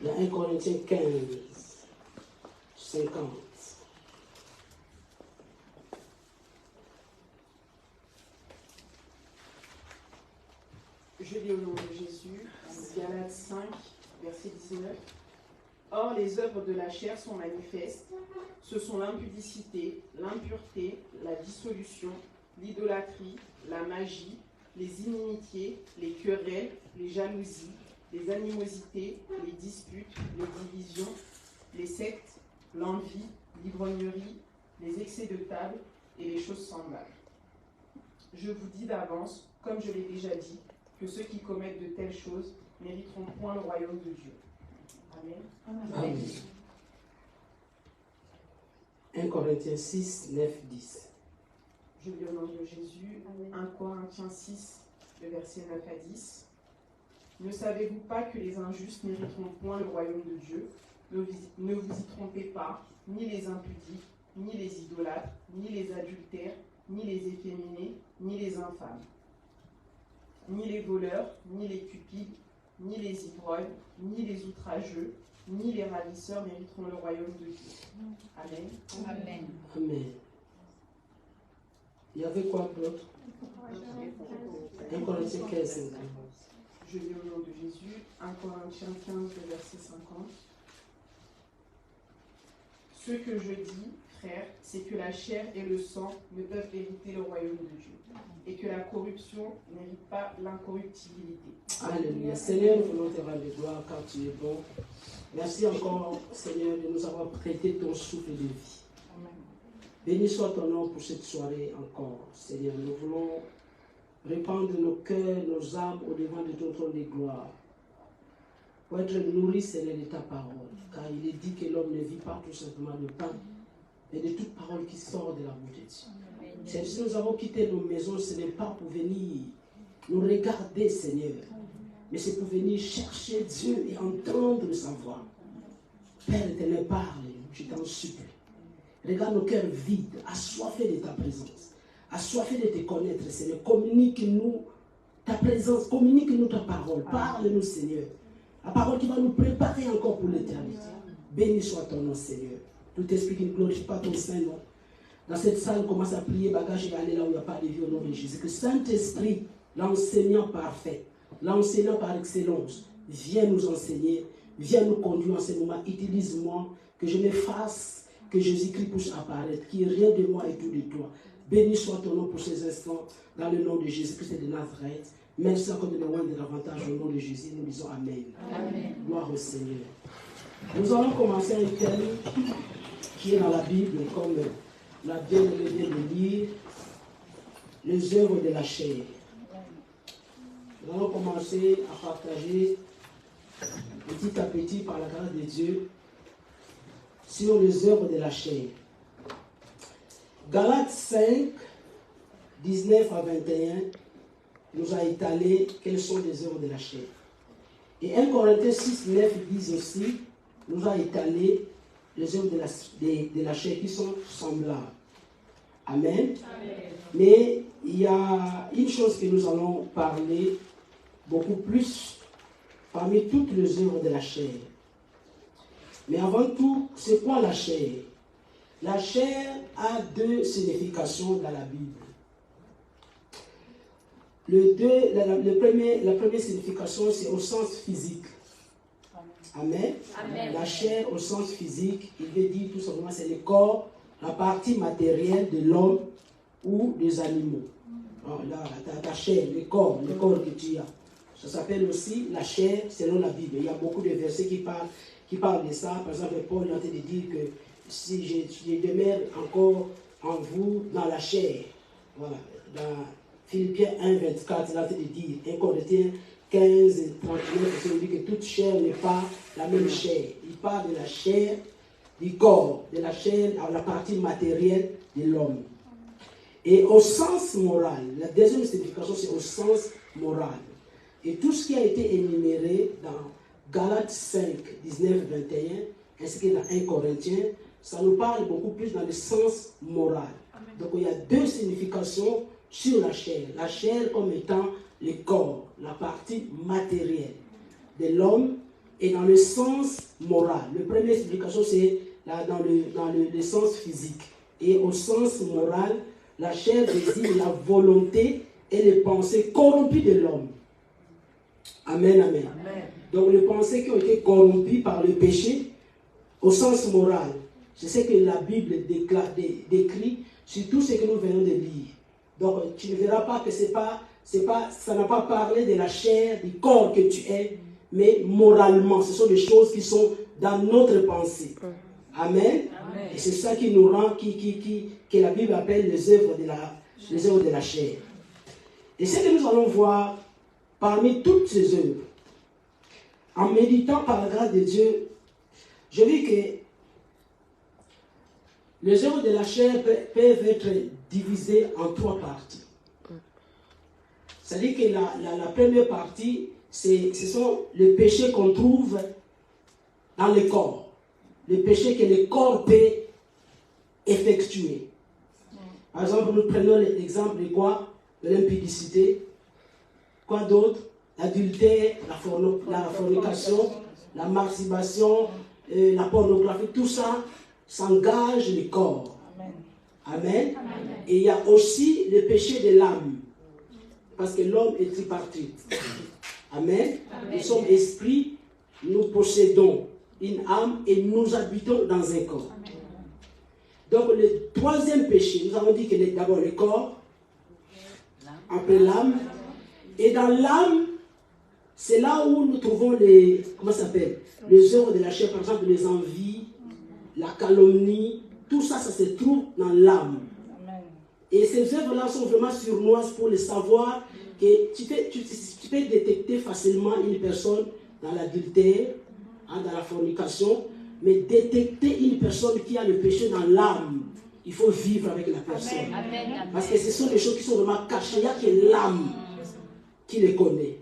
Dans 1 Corinthiens 15, 50. Je lis au nom de Jésus, Galates 5, verset 19. Or, les œuvres de la chair sont manifestes. Ce sont l'impudicité, l'impureté, la dissolution, l'idolâtrie, la magie, les inimitiés, les querelles, les jalousies, les animosités, les disputes, les divisions, les sectes, l'envie, l'ivrognerie, les excès de table et les choses semblables. Je vous dis d'avance, comme je l'ai déjà dit, que ceux qui commettent de telles choses n'hériteront point le royaume de Dieu. Amen. Amen. 1 Corinthiens 6, 9, 10. Je lis au nom de Jésus, 1 Corinthiens 6, le verset 9 à 10. Ne savez-vous pas que les injustes n'hériteront point le royaume de Dieu? Ne vous y trompez pas, ni les impudiques, ni les idolâtres, ni les adultères, ni les efféminés, ni les infâmes, ni les voleurs, ni les cupides, ni les ivrognes, ni les outrageux, ni les ravisseurs n'hériteront le royaume de Dieu. Amen. Amen. Amen. Il y avait quoi d'autre? 1 Corinthiens 15, 50. Je lis au nom de Jésus, 1 Corinthiens 15, le verset 50. Ce que je dis, frères, c'est que la chair et le sang ne peuvent hériter le royaume de Dieu, et que la corruption n'hérite pas l'incorruptibilité. Alléluia. Seigneur, nous voulons te rendre gloire car tu es bon. Merci encore, Seigneur, de nous avoir prêté ton souffle de vie. Béni soit ton nom pour cette soirée encore, Seigneur. Nous voulons répandre nos cœurs, nos âmes au devant de ton trône de gloire. Pour être nourris, Seigneur, de ta parole. Car il est dit que l'homme ne vit pas tout simplement de pain, mais de toute parole qui sort de la bouche de Dieu. Seigneur, si nous avons quitté nos maisons, ce n'est pas pour venir nous regarder, Seigneur, mais c'est pour venir chercher Dieu et entendre sa voix. Père éternel, parle-nous, je t'en supplie. Regarde nos cœurs vides, assoiffés de ta présence, assoiffés de te connaître, Seigneur. Communique-nous ta présence, communique-nous ta parole. Parle-nous, Seigneur. La parole qui va nous préparer encore pour l'éternité. Béni soit ton nom, Seigneur. Tout esprit qui ne glorifie pas ton Saint-Nom. Dans cette salle, commence à prier, bagage et aller là où il n'y a pas de vie au nom de Jésus. Que Saint-Esprit, l'enseignant parfait, l'enseignant par excellence, viens nous enseigner, viens nous conduire en ce moment. Utilise-moi, que je m'efface, que Jésus-Christ puisse apparaître, qu'il n'y ait rien de moi et tout de toi. Béni soit ton nom pour ces instants, dans le nom de Jésus-Christ de Nazareth. Merci encore de nous rendre davantage au nom de Jésus. Nous disons Amen. Amen. Gloire au Seigneur. Nous allons commencer un thème qui est dans la Bible, comme la bien-aimée vient de lire, les œuvres de la chair. Nous allons commencer à partager petit à petit par la grâce de Dieu sur les œuvres de la chair. Galates 5, 19 à 21 nous a étalé quelles sont les œuvres de la chair. Et 1 Corinthiens 6, 9 dit aussi, nous a étalé les œuvres de la chair qui sont semblables. Amen. Amen. Mais il y a une chose que nous allons parler beaucoup plus parmi toutes les œuvres de la chair. Mais avant tout, c'est quoi la chair? La chair a deux significations dans la Bible. La première signification, c'est au sens physique. Amen. Amen. La chair au sens physique, il veut dire tout simplement, c'est le corps, la partie matérielle de l'homme ou des animaux. Alors, là, ta chair, le corps que tu as. Ça s'appelle aussi la chair selon la Bible. Il y a beaucoup de versets qui parlent de ça. Par exemple, Paul est en train de dire que si je demeure encore en vous dans la chair, voilà, dans Philippiens 1, 24, il est en train de dire, 1 Corinthiens 15, 39, il dit que toute chair n'est pas la même chair. Il parle de la chair du corps, de la chair à la partie matérielle de l'homme. Et au sens moral, la deuxième signification, c'est au sens moral. Et tout ce qui a été énuméré dans Galates 5, 19, 21, ainsi que dans 1 Corinthiens, ça nous parle beaucoup plus dans le sens moral. Amen. Donc il y a deux significations sur la chair. La chair comme étant le corps, la partie matérielle de l'homme et dans le sens moral. La première explication, c'est dans le sens physique. Et au sens moral, la chair désigne la volonté et les pensées corrompues de l'homme. Amen, amen. Amen. Donc les pensées qui ont été corrompues par le péché, au sens moral, c'est ce que la Bible décrit sur tout ce que nous venons de lire. Donc tu ne verras pas que ça n'a pas parlé de la chair, du corps que tu es, mais moralement, ce sont des choses qui sont dans notre pensée. Amen. Amen. Et c'est ça qui nous rend, que la Bible appelle les œuvres de la chair. Et ce que nous allons voir parmi toutes ces œuvres, en méditant par la grâce de Dieu, je vis que les œuvres de la chair peuvent être divisées en 3 parties. C'est-à-dire que la première partie, ce sont les péchés qu'on trouve dans le corps. Les péchés que le corps peut effectuer. Par exemple, nous prenons l'exemple de quoi? De l'impudicité. Quoi d'autre? L'adultère, la fornication, la masturbation, la pornographie, tout ça s'engage le corps. Amen. Amen. Et il y a aussi le péché de l'âme. Parce que l'homme est tripartite. Amen. Amen. Nous sommes esprits, nous possédons une âme et nous habitons dans un corps. Amen. Donc le troisième péché, nous avons dit que d'abord le corps, après l'âme. Et dans l'âme, c'est là où nous trouvons les œuvres de la chair, par exemple les envies, la calomnie, tout ça, ça se trouve dans l'âme. Et ces œuvres-là sont vraiment sournoises pour le savoir que tu peux détecter facilement une personne dans l'adultère, dans la fornication, mais détecter une personne qui a le péché dans l'âme, il faut vivre avec la personne. Amen. Parce que ce sont des choses qui sont vraiment cachées, il n'y a que l'âme qui les connaît.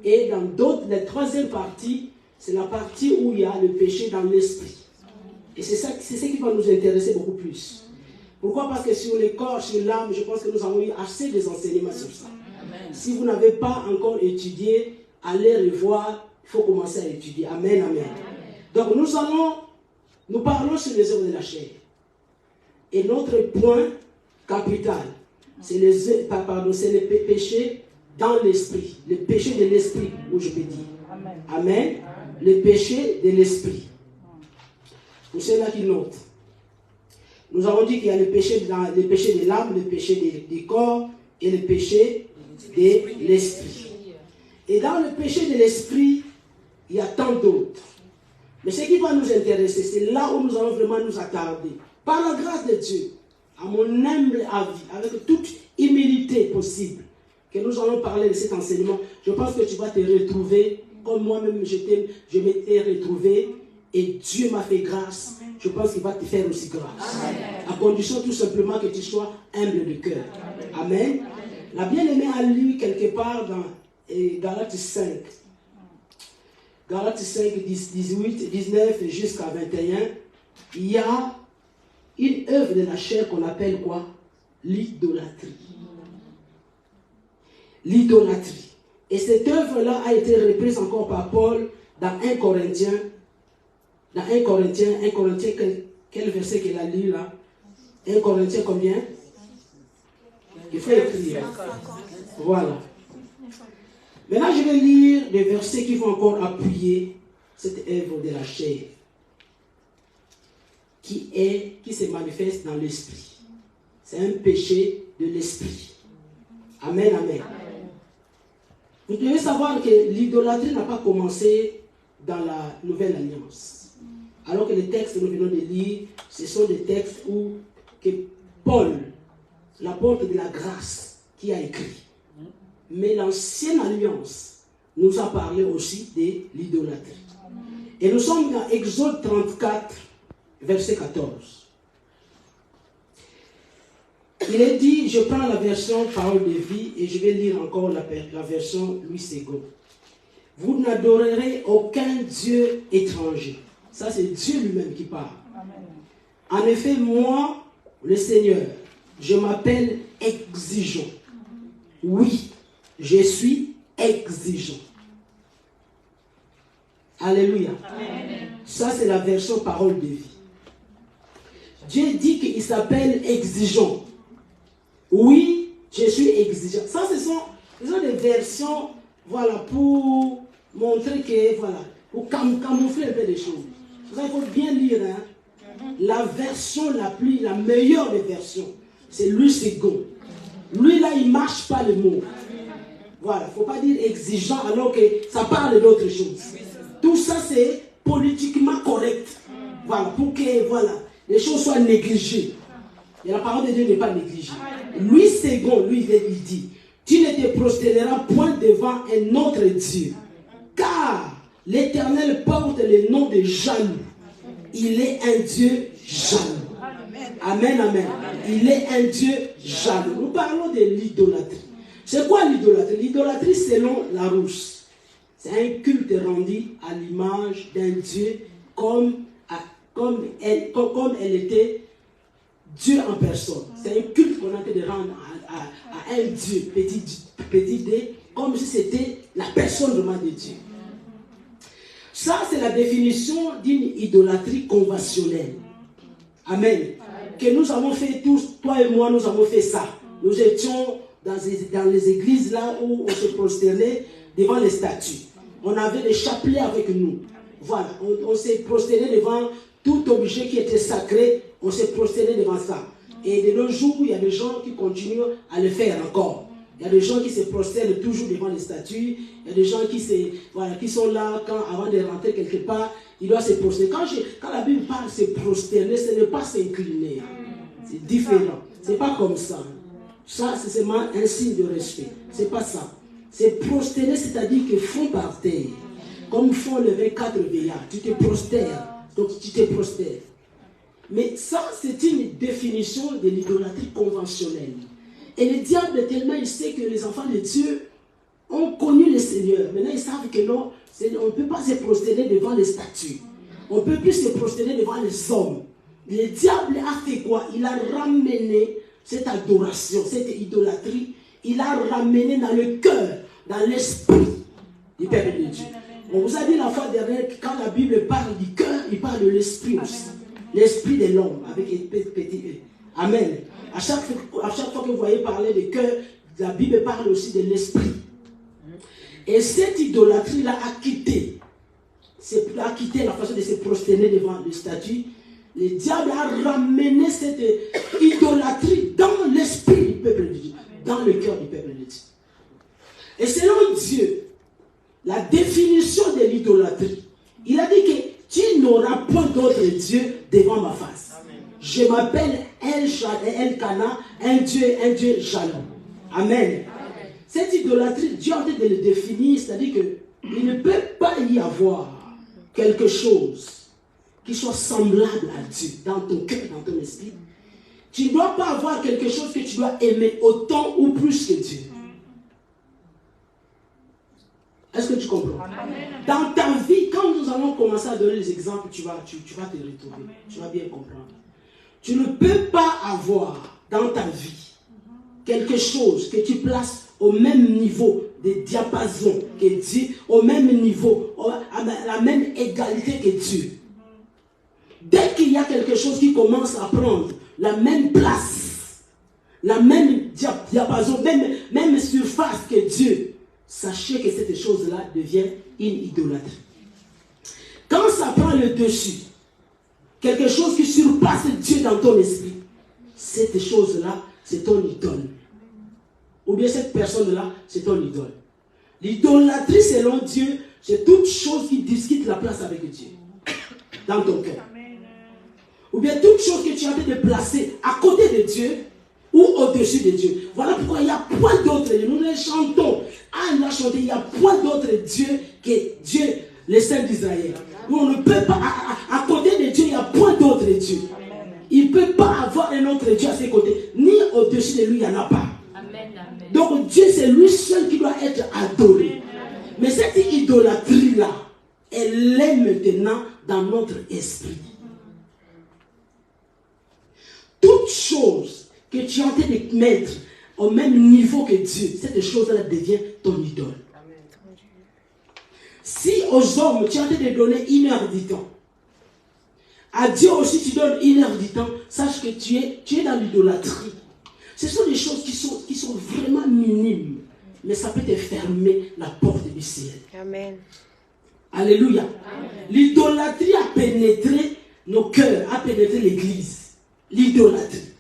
Et dans d'autres, la troisième partie, c'est la partie où il y a le péché dans l'esprit. Et c'est ce qui va nous intéresser beaucoup plus. Pourquoi? Parce que sur le corps, sur l'âme, je pense que nous avons eu assez des enseignements sur ça. Amen. Si vous n'avez pas encore étudié, allez revoir, il faut commencer à étudier. Amen, amen. Donc nous parlons sur les œuvres de la chair. Et notre point capital, c'est les péchés dans l'esprit. Le péché de l'esprit, où je peux dire. Amen. Amen. Le péché de l'esprit. Pour ceux-là qui notent. Nous avons dit qu'il y a le péché de l'âme, le péché du corps et le péché de l'esprit. Et dans le péché de l'esprit, il y a tant d'autres. Mais ce qui va nous intéresser, c'est là où nous allons vraiment nous attarder. Par la grâce de Dieu, à mon humble avis, avec toute humilité possible, que nous allons parler de cet enseignement, je pense que tu vas te retrouver, comme moi-même je m'étais retrouvé, et Dieu m'a fait grâce. Je pense qu'il va te faire aussi grâce. Amen. À condition tout simplement que tu sois humble de cœur. Amen. Amen. La bien-aimée a lu quelque part dans Galates 5. Galates 5, 18, 19 jusqu'à 21. Il y a une œuvre de la chair qu'on appelle quoi? L'idolâtrie. L'idolâtrie. Et cette œuvre-là a été reprise encore par Paul dans 1 Corinthiens. Dans 1 Corinthiens, quel verset qu'il a lu là? 1 Corinthiens combien? Il faut écrire. Voilà. Maintenant, je vais lire des versets qui vont encore appuyer cette œuvre de la chair qui se manifeste dans l'esprit. C'est un péché de l'esprit. Amen, amen. Vous devez savoir que l'idolâtrie n'a pas commencé dans la Nouvelle Alliance. Alors que les textes que nous venons de lire, ce sont des textes que Paul, l'apôtre de la grâce, qui a écrit. Mais l'Ancienne Alliance nous a parlé aussi de l'idolâtrie. Et nous sommes dans Exode 34, verset 14. Il est dit, je prends la version Parole de vie et je vais lire encore la version Louis II. Vous n'adorerez aucun Dieu étranger. Ça, c'est Dieu lui-même qui parle. Amen. En effet, moi, le Seigneur, je m'appelle exigeant. Oui, je suis exigeant. Alléluia. Amen. Ça, c'est la version parole de vie. Dieu dit qu'il s'appelle exigeant. Oui, je suis exigeant. Ça, ce sont des versions, voilà, pour montrer que, voilà, pour camoufler un peu les choses. Ça, il faut bien lire, hein. La version la meilleure des versions, c'est Louis II. Lui, là, il ne marche pas le mot. Voilà, il ne faut pas dire exigeant alors que ça parle d'autre chose. Tout ça, c'est politiquement correct. Voilà, pour que, voilà, les choses soient négligées. Et la parole de Dieu n'est pas négligée. Louis II, lui, il dit, tu ne te prosterneras point devant un autre Dieu, car l'Éternel porte le nom de jaloux. Il est un Dieu jaloux. Amen, amen. Il est un Dieu jaloux. Nous parlons de l'idolâtrie. C'est quoi l'idolâtrie? L'idolâtrie, selon Larousse, c'est un culte rendu à l'image d'un Dieu comme elle était Dieu en personne. C'est un culte qu'on a fait de rendre à un Dieu, petit D, comme si c'était la personne vraiment de Dieu. Ça, c'est la définition d'une idolâtrie conventionnelle. Amen. Que nous avons fait tous, toi et moi, nous avons fait ça. Nous étions dans les églises là où on se prosternait devant les statues. On avait des chapelets avec nous. Voilà, on s'est prosterné devant tout objet qui était sacré, on s'est prosterné devant ça. Et de nos jours, il y a des gens qui continuent à le faire encore. Il y a des gens qui se prosternent toujours devant les statues. Il y a des gens qui sont là, avant de rentrer quelque part, ils doivent se prosterner. Quand la Bible parle de se prosterner, ce n'est pas s'incliner. C'est différent. Ce n'est pas comme ça. Ça, c'est seulement un signe de respect. Ce n'est pas ça. C'est prosterner, c'est-à-dire que fond par terre. Comme font les 24 veillards. Tu te prosternes. Donc tu te prosternes. Mais ça, c'est une définition de l'idolâtrie conventionnelle. Et le diable, tellement il sait que les enfants de Dieu ont connu le Seigneur. Maintenant, ils savent que non, on ne peut pas se prosterner devant les statues. On ne peut plus se prosterner devant les hommes. Le diable a fait quoi? Il a ramené cette adoration, cette idolâtrie, il a ramené dans le cœur, dans l'esprit du peuple de Dieu. On vous a dit la fois dernière que quand la Bible parle du cœur, il parle de l'esprit aussi. L'esprit de l'homme, avec un petit E. Amen. À chaque fois que vous voyez parler de cœur, la Bible parle aussi de l'esprit. Et cette idolâtrie-là a quitté la façon de se prosterner devant le statut. Le diable a ramené cette idolâtrie dans l'esprit du peuple de Dieu, dans le cœur du peuple de Dieu. Et selon Dieu, la définition de l'idolâtrie, il a dit que tu n'auras point d'autre Dieu devant ma face. Amen. Je m'appelle El-Kana, un Dieu jaloux. Amen. Amen. Cette idolâtrie, Dieu a dit de le définir, c'est-à-dire qu'il ne peut pas y avoir quelque chose qui soit semblable à Dieu dans ton cœur, dans ton esprit. Tu ne dois pas avoir quelque chose que tu dois aimer autant ou plus que Dieu. Est-ce que tu comprends? Amen. Dans ta vie, quand nous allons commencer à donner les exemples, tu vas te retrouver. Amen. Tu vas bien comprendre. Tu ne peux pas avoir dans ta vie quelque chose que tu places au même niveau de diapason que Dieu, au même niveau, à la même égalité que Dieu. Dès qu'il y a quelque chose qui commence à prendre la même place, la même diapason, même surface que Dieu, sachez que cette chose-là devient une idolâtrie. Quand ça prend le dessus, quelque chose qui surpasse Dieu dans ton esprit, cette chose-là, c'est ton idole. Ou bien cette personne-là, c'est ton idole. L'idolâtrie, selon Dieu, c'est toute chose qui discute la place avec Dieu dans ton cœur. Ou bien toute chose que tu as envie de placer à côté de Dieu ou au-dessus de Dieu. Voilà pourquoi il n'y a point d'autre. Nous les chantons. Anne l'a chanté. Il n'y a point d'autre Dieu que Dieu, le Saint d'Israël. On ne peut pas, à côté de Dieu, il n'y a point d'autre Dieu. Il ne peut pas avoir un autre Dieu à ses côtés. Ni au-dessus de lui, il n'y en a pas. Donc Dieu, c'est lui seul qui doit être adoré. Mais cette idolâtrie-là, elle est maintenant dans notre esprit. Toute chose que tu es en train de mettre au même niveau que Dieu, cette chose-là devient ton idole. Si aux hommes, tu es en train de donner 1 heure du temps, à Dieu aussi tu donnes 1 heure du temps, sache que tu es dans l'idolâtrie. Ce sont des choses qui sont vraiment minimes, mais ça peut te fermer la porte du ciel. Amen. Alléluia. L'idolâtrie a pénétré nos cœurs, a pénétré l'église. L'idolâtrie.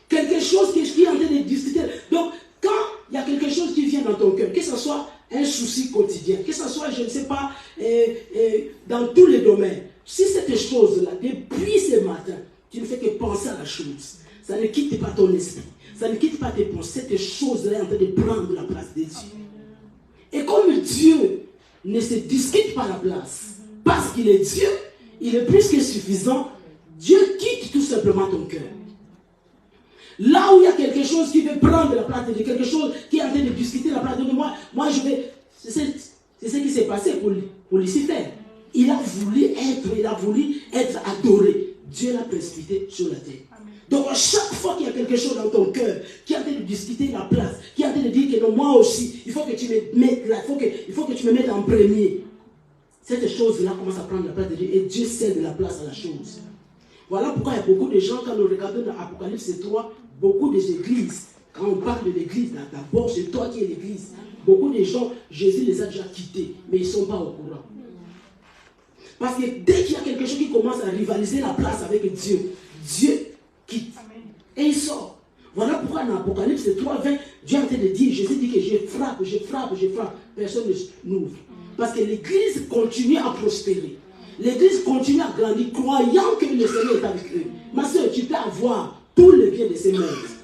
Quelque chose qui est en train de discuter. Donc, quand il y a quelque chose qui vient dans ton cœur, que ce soit un souci quotidien, que ce soit, je ne sais pas, dans tous les domaines, si cette chose-là, depuis ce matin, tu ne fais que penser à la chose, ça ne quitte pas ton esprit, ça ne quitte pas tes pensées, cette chose-là est en train de prendre la place de Dieu. Et comme Dieu ne se discute pas la place, parce qu'il est Dieu, il est plus que suffisant, Dieu quitte tout simplement ton cœur. Là où il y a quelque chose qui veut prendre la place de Dieu, quelque chose qui est en train de discuter la place de Dieu, moi je vais... C'est ce qui s'est passé pour Lucifer. Il a voulu être adoré. Dieu l'a précipité sur la terre. Donc à chaque fois qu'il y a quelque chose dans ton cœur qui est en train de discuter la place, qui est en train de dire que non, moi aussi, il faut que tu me mettes là, il faut que tu me mettes en premier. Cette chose-là commence à prendre la place de Dieu et Dieu cède la place à la chose. Voilà pourquoi il y a beaucoup de gens, quand nous regardons dans Apocalypse 3, beaucoup des églises, quand on parle de l'église, d'abord c'est toi qui es l'église. Beaucoup de gens, Jésus les a déjà quittés, mais ils ne sont pas au courant. Parce que dès qu'il y a quelque chose qui commence à rivaliser la place avec Dieu, Dieu quitte. Et il sort. Voilà pourquoi dans Apocalypse 3:20, Dieu est en train de dire, Jésus dit que je frappe, je frappe, je frappe. Personne n'ouvre. Parce que l'église continue à prospérer. L'église continue à grandir, croyant que le Seigneur est avec eux. Ma soeur, tu peux avoir tout le bien de ces maîtres.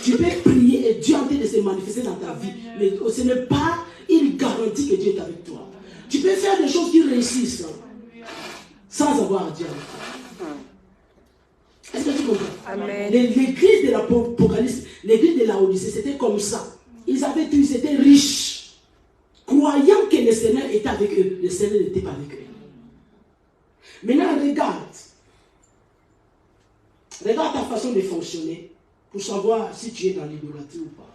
Tu peux prier et Dieu est en train de se manifester dans ta vie. Mais ce n'est pas une garantie que Dieu est avec toi. Tu peux faire des choses qui réussissent sans avoir Dieu avec toi. Est-ce que tu comprends? Amen. L'église de l'Apocalypse, l'église de Laodicée, c'était comme ça. Ils avaient tout, ils étaient riches. Croyant que le Seigneur était avec eux, le Seigneur n'était pas avec eux. Maintenant, regarde ta façon de fonctionner pour savoir si tu es dans l'idolâtrie ou pas.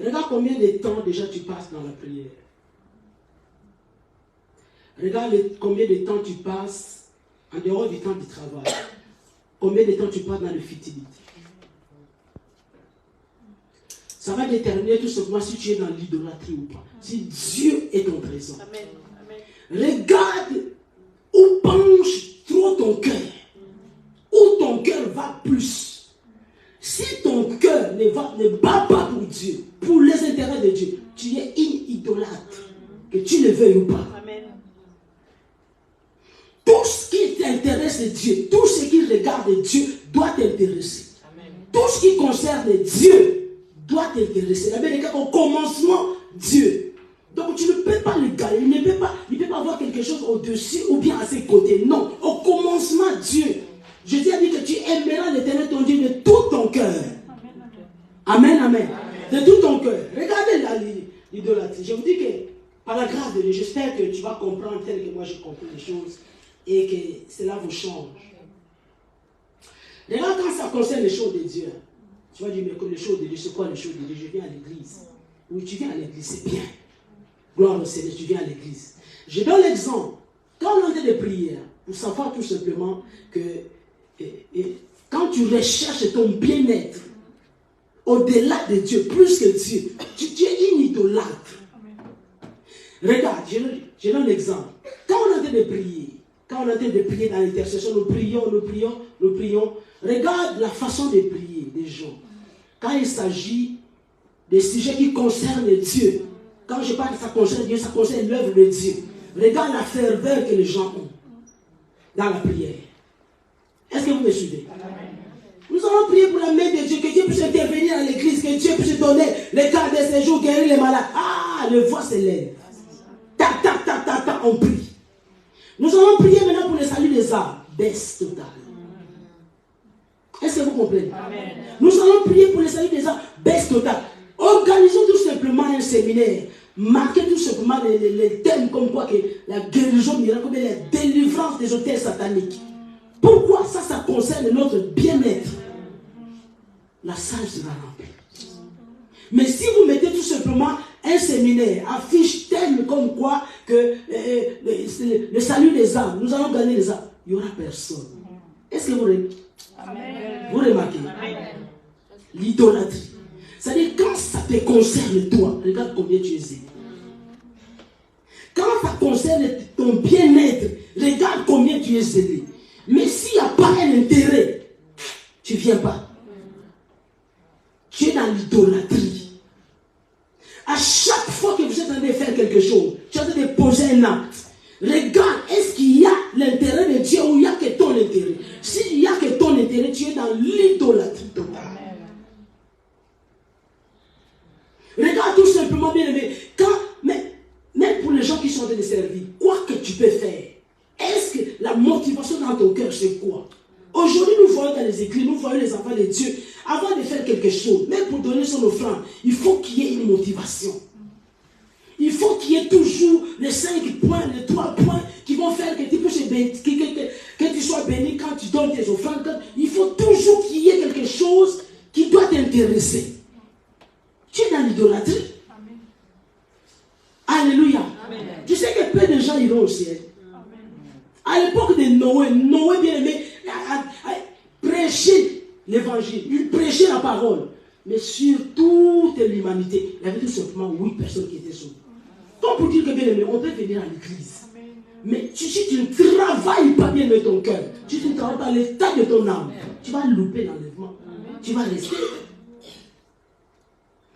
Regarde combien de temps déjà tu passes dans la prière. Regarde combien de temps tu passes en dehors du temps du travail. Combien de temps tu passes dans le futilité. Ça va déterminer tout simplement si tu es dans l'idolâtrie ou pas. Si Dieu est ton trésor. Amen. Regarde où penche trop ton cœur. Où ton cœur va plus. Si ton cœur ne bat pas pour Dieu, pour les intérêts de Dieu, tu es une idolâtre. Que tu le veuilles ou pas. Amen. Tout ce qui t'intéresse Dieu, tout ce qui regarde Dieu doit t'intéresser. Amen. Tout ce qui concerne Dieu doit t'intéresser. La Bible dit qu'au commencement, Dieu. Donc tu ne peux pas le gagner. Il ne peut pas avoir quelque chose au-dessus ou bien à ses côtés. Non. Au commencement, Dieu. Jésus a dit que tu aimeras l'Éternel ton Dieu de tout ton cœur. Amen, amen. De tout ton cœur. Regardez l'idolâtrie. Je vous dis que par la grâce de Dieu, j'espère que tu vas comprendre tel que moi j'ai compris les choses et que cela vous change. Regarde quand ça concerne les choses de Dieu. Tu vas dire, mais les choses de Dieu, c'est quoi les choses de Dieu? Je viens à l'église. Oui, tu viens à l'église, c'est bien. Gloire au Seigneur, tu viens à l'église. Je donne l'exemple. Quand on est de prière, pour savoir tout simplement que quand tu recherches ton bien-être au-delà de Dieu, plus que Dieu, tu es une idolâtre. Regarde, je donne l'exemple. Quand on est en train de prier, dans l'intercession, nous prions. Regarde la façon de prier des gens. Quand il s'agit des sujets qui concernent Dieu, quand je parle que ça concerne Dieu, ça concerne l'œuvre de Dieu. Regarde la ferveur que les gens ont dans la prière. Est-ce que vous me suivez? Nous allons prier pour la main de Dieu, que Dieu puisse intervenir à l'église, que Dieu puisse donner les cas de séjour, guérir les malades. Ah, le voix s'élève. Tac, tac, tac, tac, tac, on prie. Nous allons prier maintenant pour le salut des âmes. Baisse totale. Est-ce que vous comprenez? Amen. Nous allons prier pour le salut des âmes. Baisse totale. Organisons tout simplement un séminaire. Marquez tout simplement les thèmes comme quoi que la guérison miracle, comme la délivrance des hôtels sataniques. Pourquoi ça concerne notre bien-être? La salle sera remplie. Mais si vous mettez tout simplement un séminaire affiche thème comme quoi que le salut des âmes, nous allons gagner les âmes, il n'y aura personne. Est-ce que vous remarquez? L'idolâtrie. C'est-à-dire, quand ça te concerne toi, regarde combien tu es zélé. Quand ça concerne ton bien-être, regarde combien tu es zélé. Mais s'il n'y a pas un intérêt, tu ne viens pas. Tu es dans l'idolâtrie. À chaque fois que vous êtes en train de faire quelque chose, tu es en train de poser un acte. Regarde, est-ce qu'il y a l'intérêt de Dieu ou il n'y a que ton intérêt? S'il n'y a que ton intérêt, tu es dans l'idolâtrie totale. Regarde tout simplement, bien aimé, même pour les gens qui sont en train de servir, quoi que tu peux faire, est-ce que la motivation dans ton cœur, c'est quoi? Aujourd'hui, nous voyons dans les églises, nous voyons les enfants de Dieu, avant de faire quelque chose, même pour donner son offrande, il faut qu'il y ait une motivation. Il faut qu'il y ait toujours les 5 points, les 3 points qui vont faire que tu puisses que tu sois béni quand tu donnes tes offrandes. Il faut toujours qu'il y ait quelque chose qui doit t'intéresser. Tu es dans l'idolâtrie. Alléluia. Amen. Tu sais que peu de gens iront au ciel. À l'époque de Noé, bien aimé, a prêché l'évangile. Il prêchait la parole. Mais sur toute l'humanité, il y avait tout simplement 8 personnes qui étaient sauvées. Donc pour dire que bien aimé, on peut venir à l'église. Mais si tu ne travailles pas bien de ton cœur, si tu ne travailles pas l'état de ton âme, tu vas louper l'enlèvement. Tu vas rester.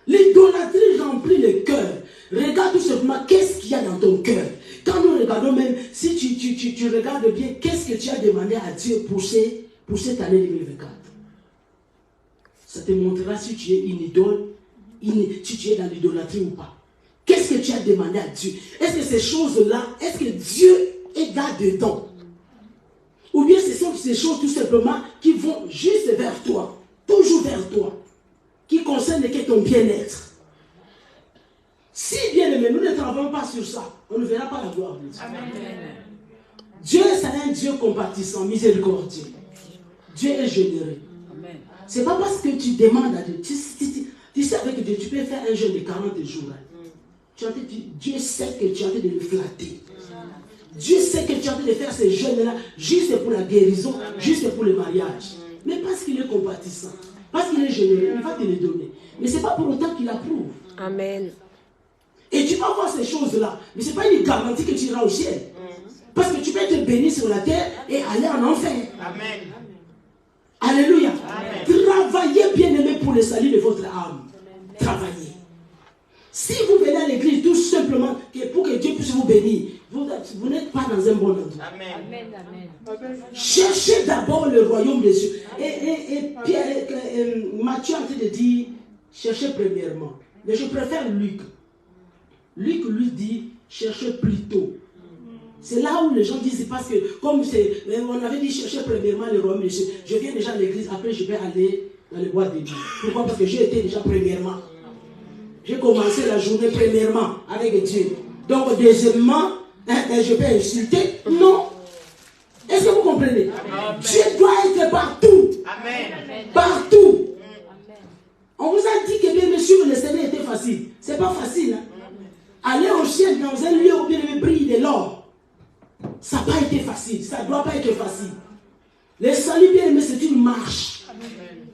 L'idolâtrie remplit le cœur. Regarde tout simplement qu'est-ce qu'il y a dans ton cœur. Quand nous regardons même, si tu regardes bien, qu'est-ce que tu as demandé à Dieu pour cette année 2024. Ça te montrera si tu es une idole, si tu es dans l'idolâtrie ou pas. Qu'est-ce que tu as demandé à Dieu? Est-ce que ces choses-là, est-ce que Dieu est là-dedans? Ou bien ce sont ces choses tout simplement qui vont juste vers toi, toujours vers toi, qui concernent que ton bien-être. Si bien aimé, nous ne travaillons pas sur ça, on ne verra pas la gloire de Dieu. Amen. Dieu, c'est un Dieu compatissant, miséricordieux. Dieu est généreux. Ce n'est pas parce que tu demandes à Dieu. Tu sais avec Dieu, tu peux faire un jeûne de 40 jours. Dieu sait que tu es en train de le flatter. Dieu sait que tu es en train de faire ces jeûnes-là juste pour la guérison, juste pour le mariage. Mais parce qu'il est compatissant, parce qu'il est généreux, il va te les donner. Mais ce n'est pas pour autant qu'il approuve. Amen. Et tu vas voir ces choses-là. Mais ce n'est pas une garantie que tu iras au ciel. Parce que tu peux être béni sur la terre et aller en enfer. Amen. Alléluia. Amen. Travaillez bien aimé pour le salut de votre âme. Travaillez. Si vous venez à l'église tout simplement pour que Dieu puisse vous bénir, vous n'êtes pas dans un bon endroit. Amen. Amen. Cherchez d'abord le royaume des cieux. Et Matthieu a en train de dire, cherchez premièrement. Mais je préfère Luc. Luc lui dit, cherchez plutôt. C'est là où les gens disent, parce que comme on avait dit, cherchez premièrement le royaume des cieux. Je viens déjà à l'église, après je vais aller dans le bois de Dieu. Pourquoi? Parce que j'ai été déjà premièrement. J'ai commencé la journée premièrement avec Dieu. Donc deuxièmement, je peux insulter? Non. Est-ce que vous comprenez? Amen. Dieu doit être partout. Amen. Partout. Amen. On vous a dit que bien sûr le Seigneur était facile. C'est pas facile. Hein? Aller au ciel dans un lieu où bien aimé brille de l'or, ça n'a pas été facile. Ça ne doit pas être facile. Le salut bien aimé, c'est une marche. Amen.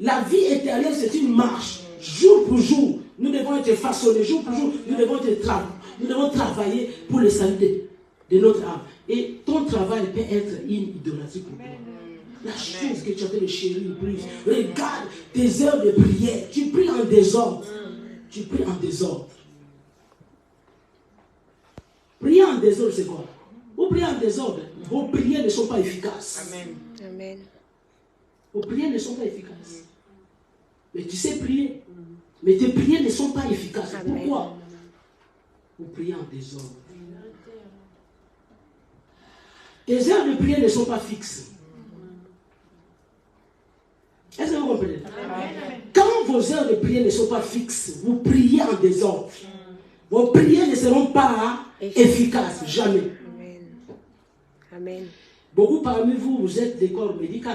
La vie éternelle, c'est une marche. Jour pour jour, nous devons être façonnés. Jour pour jour, nous devons travailler pour le salut de notre âme. Et ton travail peut être une idolâtrie pour toi. La chose que tu as fait de chérir, regarde tes heures de prière. Tu pries en désordre. Tu pries en désordre. Prier en désordre, c'est quoi? Vous priez en désordre, vos prières ne sont pas efficaces. Amen. Vos prières ne sont pas efficaces. Mais tu sais prier. Mais tes prières ne sont pas efficaces. Amen. Pourquoi? Vous priez en désordre. Tes heures de prière ne sont pas fixes. Est-ce que vous comprenez? Amen. Quand vos heures de prière ne sont pas fixes, vous priez en désordre. Vos prières ne seront pas efficaces. Jamais. Amen. Amen. Beaucoup parmi vous, vous êtes des corps médicaux.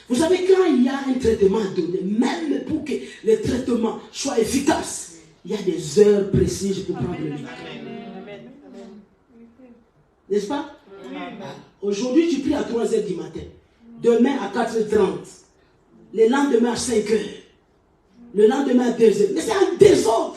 Vous savez, quand il y a un traitement à donner, même pour que le traitement soit efficace, il y a des heures précises pour prendre le médicament. N'est-ce pas? Aujourd'hui, tu pries à 3h du matin. Demain à 4h30. Le lendemain à 5h. Le lendemain à 2h. Mais c'est un désordre.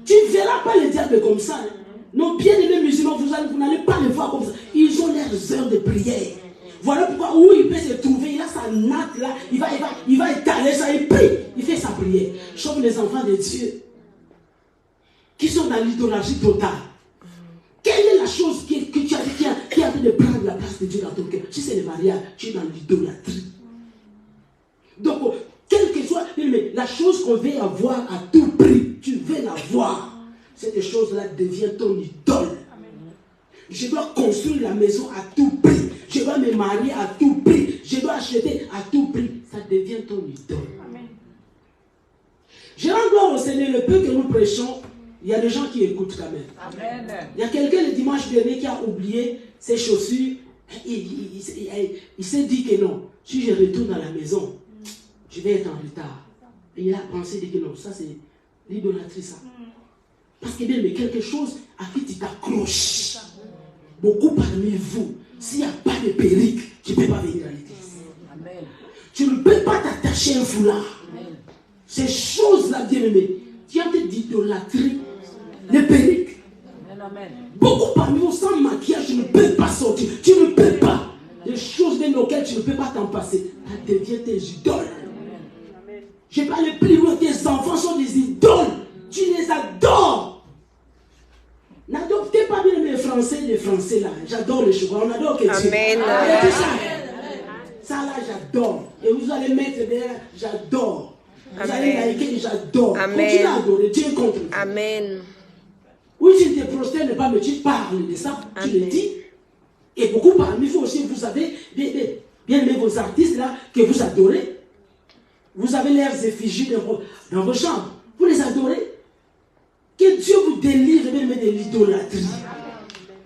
Tu ne verras pas les diables comme ça. Hein. Nos bien-aimés musulmans, vous n'allez pas les voir comme ça. Ils ont leurs heures de prière. Voilà pourquoi où il peut se trouver, il a sa natte là, il va étaler ça, il prie, il fait sa prière. Sauf les enfants de Dieu qui sont dans l'idolâtrie totale. Quelle est la chose que tu as dit qui a envie de prendre la place de Dieu dans ton cœur? Si c'est le mariage, tu es dans l'idolâtrie. Donc, quelle que soit la chose qu'on veut avoir à tout prix, tu veux l'avoir. Cette chose-là devient ton idole. Je dois construire la maison à tout prix. Je dois me marier à tout prix. Je dois acheter à tout prix. Ça devient ton idole. Je rends gloire au Seigneur, le peu que nous prêchons, il y a des gens qui écoutent quand même. Amen. Il y a quelqu'un le dimanche dernier qui a oublié ses chaussures. Il s'est dit que non, si je retourne à la maison, je vais être en retard. Et il a pensé que non, ça c'est l'idolâtrie ça. Parce que bien, mais quelque chose à qui tu t'accroches. Beaucoup parmi vous, s'il n'y a pas de perruque, tu ne peux pas venir à l'église. Tu ne peux pas t'attacher un foulard. Amen. Ces choses-là, bien aimé, tu as d'idolâtrie. Les perruques. Beaucoup parmi vous, sans maquillage, tu ne peux pas sortir. Tu ne peux pas. Des choses même auxquelles tu ne peux pas t'en passer. Ça devient tes idoles. Je vais pas aller plus loin. Tes enfants sont des idoles. Tu les adores. N'adoptez pas bien les Français là. J'adore les chocolats. On adore que Dieu. Amen. Ça là, j'adore. Et vous allez mettre derrière, j'adore. Vous allez liker, j'adore. Continue à adorer. Dieu est contre vous. Amen. Oui, tu ne te prosternes pas, mais tu parles de ça. Amen. Tu le dis. Et beaucoup parmi vous aussi, vous avez bien aimé vos artistes là que vous adorez. Vous avez leurs effigies dans vos chambres. Vous les adorez. Que Dieu vous délivre même de l'idolâtrie.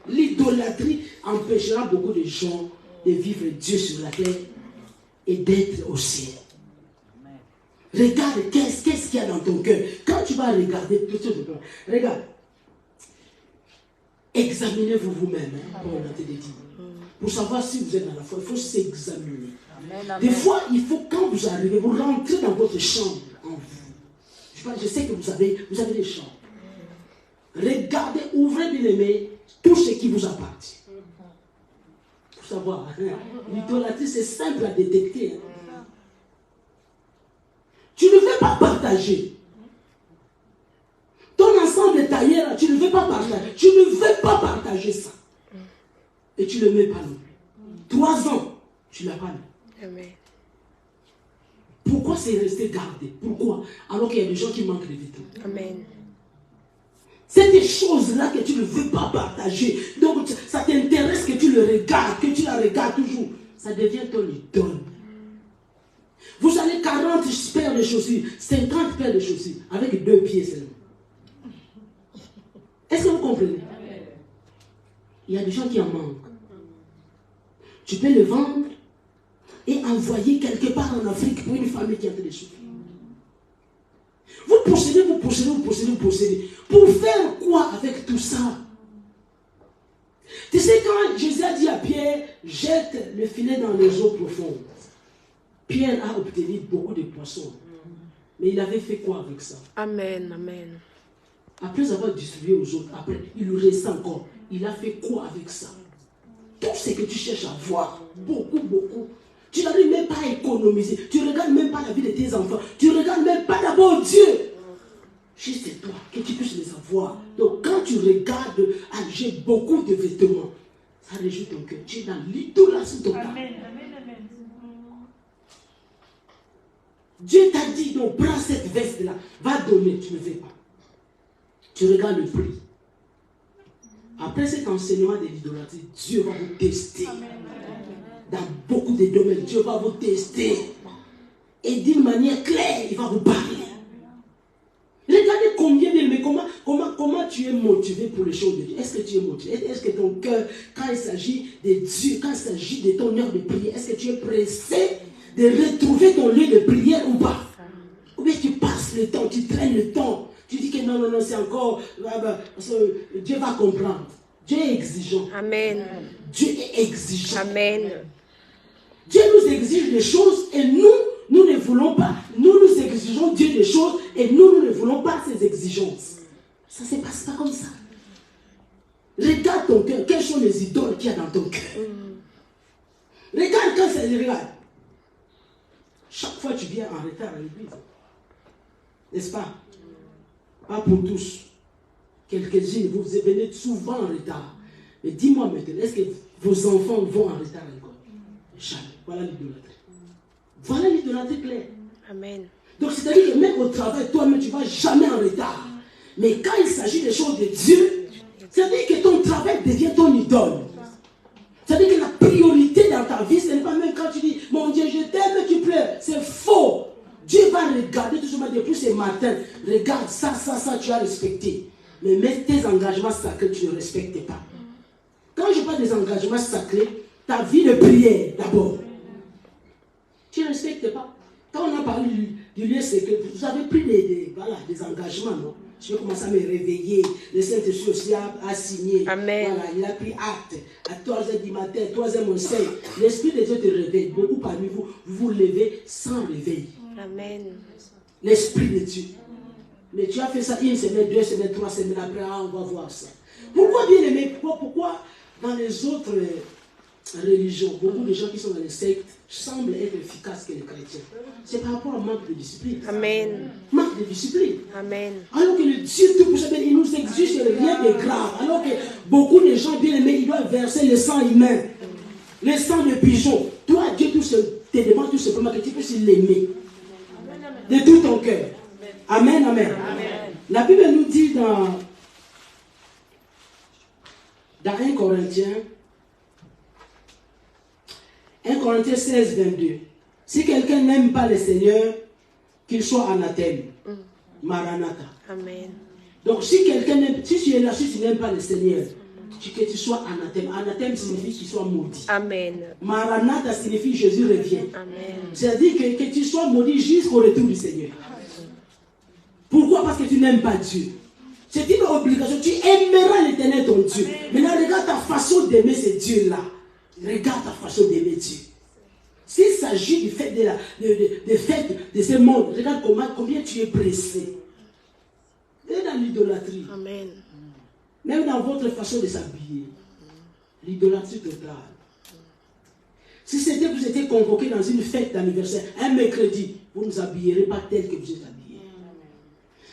L'idolâtrie empêchera beaucoup de gens de vivre Dieu sur la terre et d'être au ciel. Regarde qu'est-ce qu'il y a dans ton cœur. Quand tu vas regarder tout ce que regarde. Examinez-vous vous-même, comme on a été dit. Pour savoir si vous êtes dans la foi, il faut s'examiner. Des fois, il faut, quand vous arrivez, vous rentrez dans votre chambre en vous. Je sais que vous avez des chambres. Regardez, ouvrez bien aimé tout ce qui vous appartient. Pour savoir, l'idolâtrie, c'est simple à détecter. Tu ne veux pas partager. Ton ensemble de tailleur, tu ne veux pas partager. Tu ne veux pas partager ça. Et tu ne le mets pas non plus. 3 ans, tu ne l'as pas mis. Amen. Pourquoi c'est resté gardé? Pourquoi? Alors qu'il y a des gens qui manquent de vêtements. Amen. C'est des choses-là que tu ne veux pas partager. Donc, ça t'intéresse que tu le regardes, que tu la regardes toujours. Ça devient ton idole. Vous avez 40 paires de chaussures, 50 paires de chaussures, avec 2 pieds seulement. Est-ce que vous comprenez? Il y a des gens qui en manquent. Tu peux le vendre et envoyer quelque part en Afrique pour une famille qui a des souffrir. Vous possédez. Pour faire quoi avec tout ça? Tu sais, quand Jésus a dit à Pierre, jette le filet dans les eaux profondes. Pierre a obtenu beaucoup de poissons. Mais il avait fait quoi avec ça? Amen, amen. Après avoir distribué aux autres, après, il lui restait encore. Il a fait quoi avec ça? Tout ce que tu cherches à voir, beaucoup. Tu n'arrives même pas à économiser. Tu ne regardes même pas la vie de tes enfants. Tu ne regardes même pas d'abord Dieu. Juste toi, que tu puisses les avoir. Donc quand tu regardes, j'ai beaucoup de vêtements, ça réjouit ton cœur. Tu es dans l'idolâtrie totale. Amen. Dieu t'a dit, donc prends cette veste-là, va donner, tu ne veux pas. Tu regardes le prix. Après cet enseignement de l'idolâtrie, Dieu va vous tester. Dans beaucoup de domaines, Dieu va vous tester. Et d'une manière claire, il va vous parler. Regardez combien de... Mais comment tu es motivé pour les choses de Dieu? Est-ce que tu es motivé? Est-ce que ton cœur, quand il s'agit de Dieu, quand il s'agit de ton heure de prière, est-ce que tu es pressé de retrouver ton lieu de prière ou pas. Ou bien tu passes le temps, tu traînes le temps. Tu dis que non, c'est encore... Parce que Dieu va comprendre. Dieu est exigeant. Amen. Dieu est exigeant. Amen. Dieu nous exige des choses et nous ne voulons pas. Nous exigeons Dieu des choses et nous ne voulons pas ces exigences. Ça ne se passe pas comme ça. Regarde ton cœur. Quelles sont les idoles qu'il y a dans ton cœur? Regarde quand c'est... Regarde. Chaque fois tu viens en retard à l'église. N'est-ce pas? Pas pour tous. Quelques-unes, vous venez souvent en retard. Mais dis-moi maintenant, est-ce que vos enfants vont en retard à l'école? Jamais. Voilà l'idolâtrie. Voilà l'idolâtrie claire. Amen. Donc c'est-à-dire que même au travail, toi-même, tu ne vas jamais en retard. Mais quand il s'agit des choses de Dieu, c'est-à-dire que ton travail devient ton idole. C'est-à-dire que la priorité dans ta vie, ce n'est pas même quand tu dis, mon Dieu, je t'aime, tu pleures. C'est faux. Dieu va regarder tout simplement depuis ce matin. Regarde, ça, tu as respecté. Mais mets tes engagements sacrés, tu ne respectes pas. Quand je parle des engagements sacrés, ta vie de prière d'abord, tu ne respectes pas. Quand on a parlé du lieu secret, vous avez pris des engagements, non? Je vais commencer à me réveiller. Le Saint-Esprit aussi a signé. Amen. Voilà, il a pris acte. À 3h du matin, 3h moins 5. L'Esprit de Dieu te réveille. Beaucoup parmi vous, vous levez sans réveil. Amen. L'Esprit de Dieu. Mais tu as fait ça 1 semaine, 2 semaines, 3 semaines après, on va voir ça. Pourquoi, bien aimé, pourquoi dans les autres religions, beaucoup de gens qui sont dans les sectes semblent être efficaces que les chrétiens? C'est par rapport au manque de discipline. Amen. Manque de discipline. Amen. Alors que le Dieu Tout-Puissant, il nous exige rien de grave. Alors que beaucoup de gens bien aimés, ils doivent verser le sang humain, le sang de pigeon. Toi, Dieu te demande tout simplement que tu puisses l'aimer de tout ton cœur. Amen, amen. La Bible nous dit dans 1 Corinthiens 16, 22. Si quelqu'un n'aime pas le Seigneur, qu'il soit anathème. Maranatha. Amen. Donc si quelqu'un n'aime, si tu es là, si tu n'aimes pas le Seigneur, que tu sois anathème. Anathème signifie qu'il soit maudit. Amen. Maranatha signifie Jésus revient. Amen. C'est-à-dire que tu sois maudit jusqu'au retour du Seigneur. Pourquoi? Parce que tu n'aimes pas Dieu. C'est une obligation. Tu aimeras l'Éternel ton Dieu. Maintenant, regarde ta façon d'aimer ce Dieu-là. Regarde ta façon d'aimer Dieu. S'il s'agit du fait de ce monde, regarde combien tu es pressé. Et dans l'idolâtrie. Amen. Même dans votre façon de s'habiller. L'idolâtrie totale. Si c'était que vous étiez convoqué dans une fête d'anniversaire, un mercredi, vous ne vous habillerez pas tel que vous êtes habillé.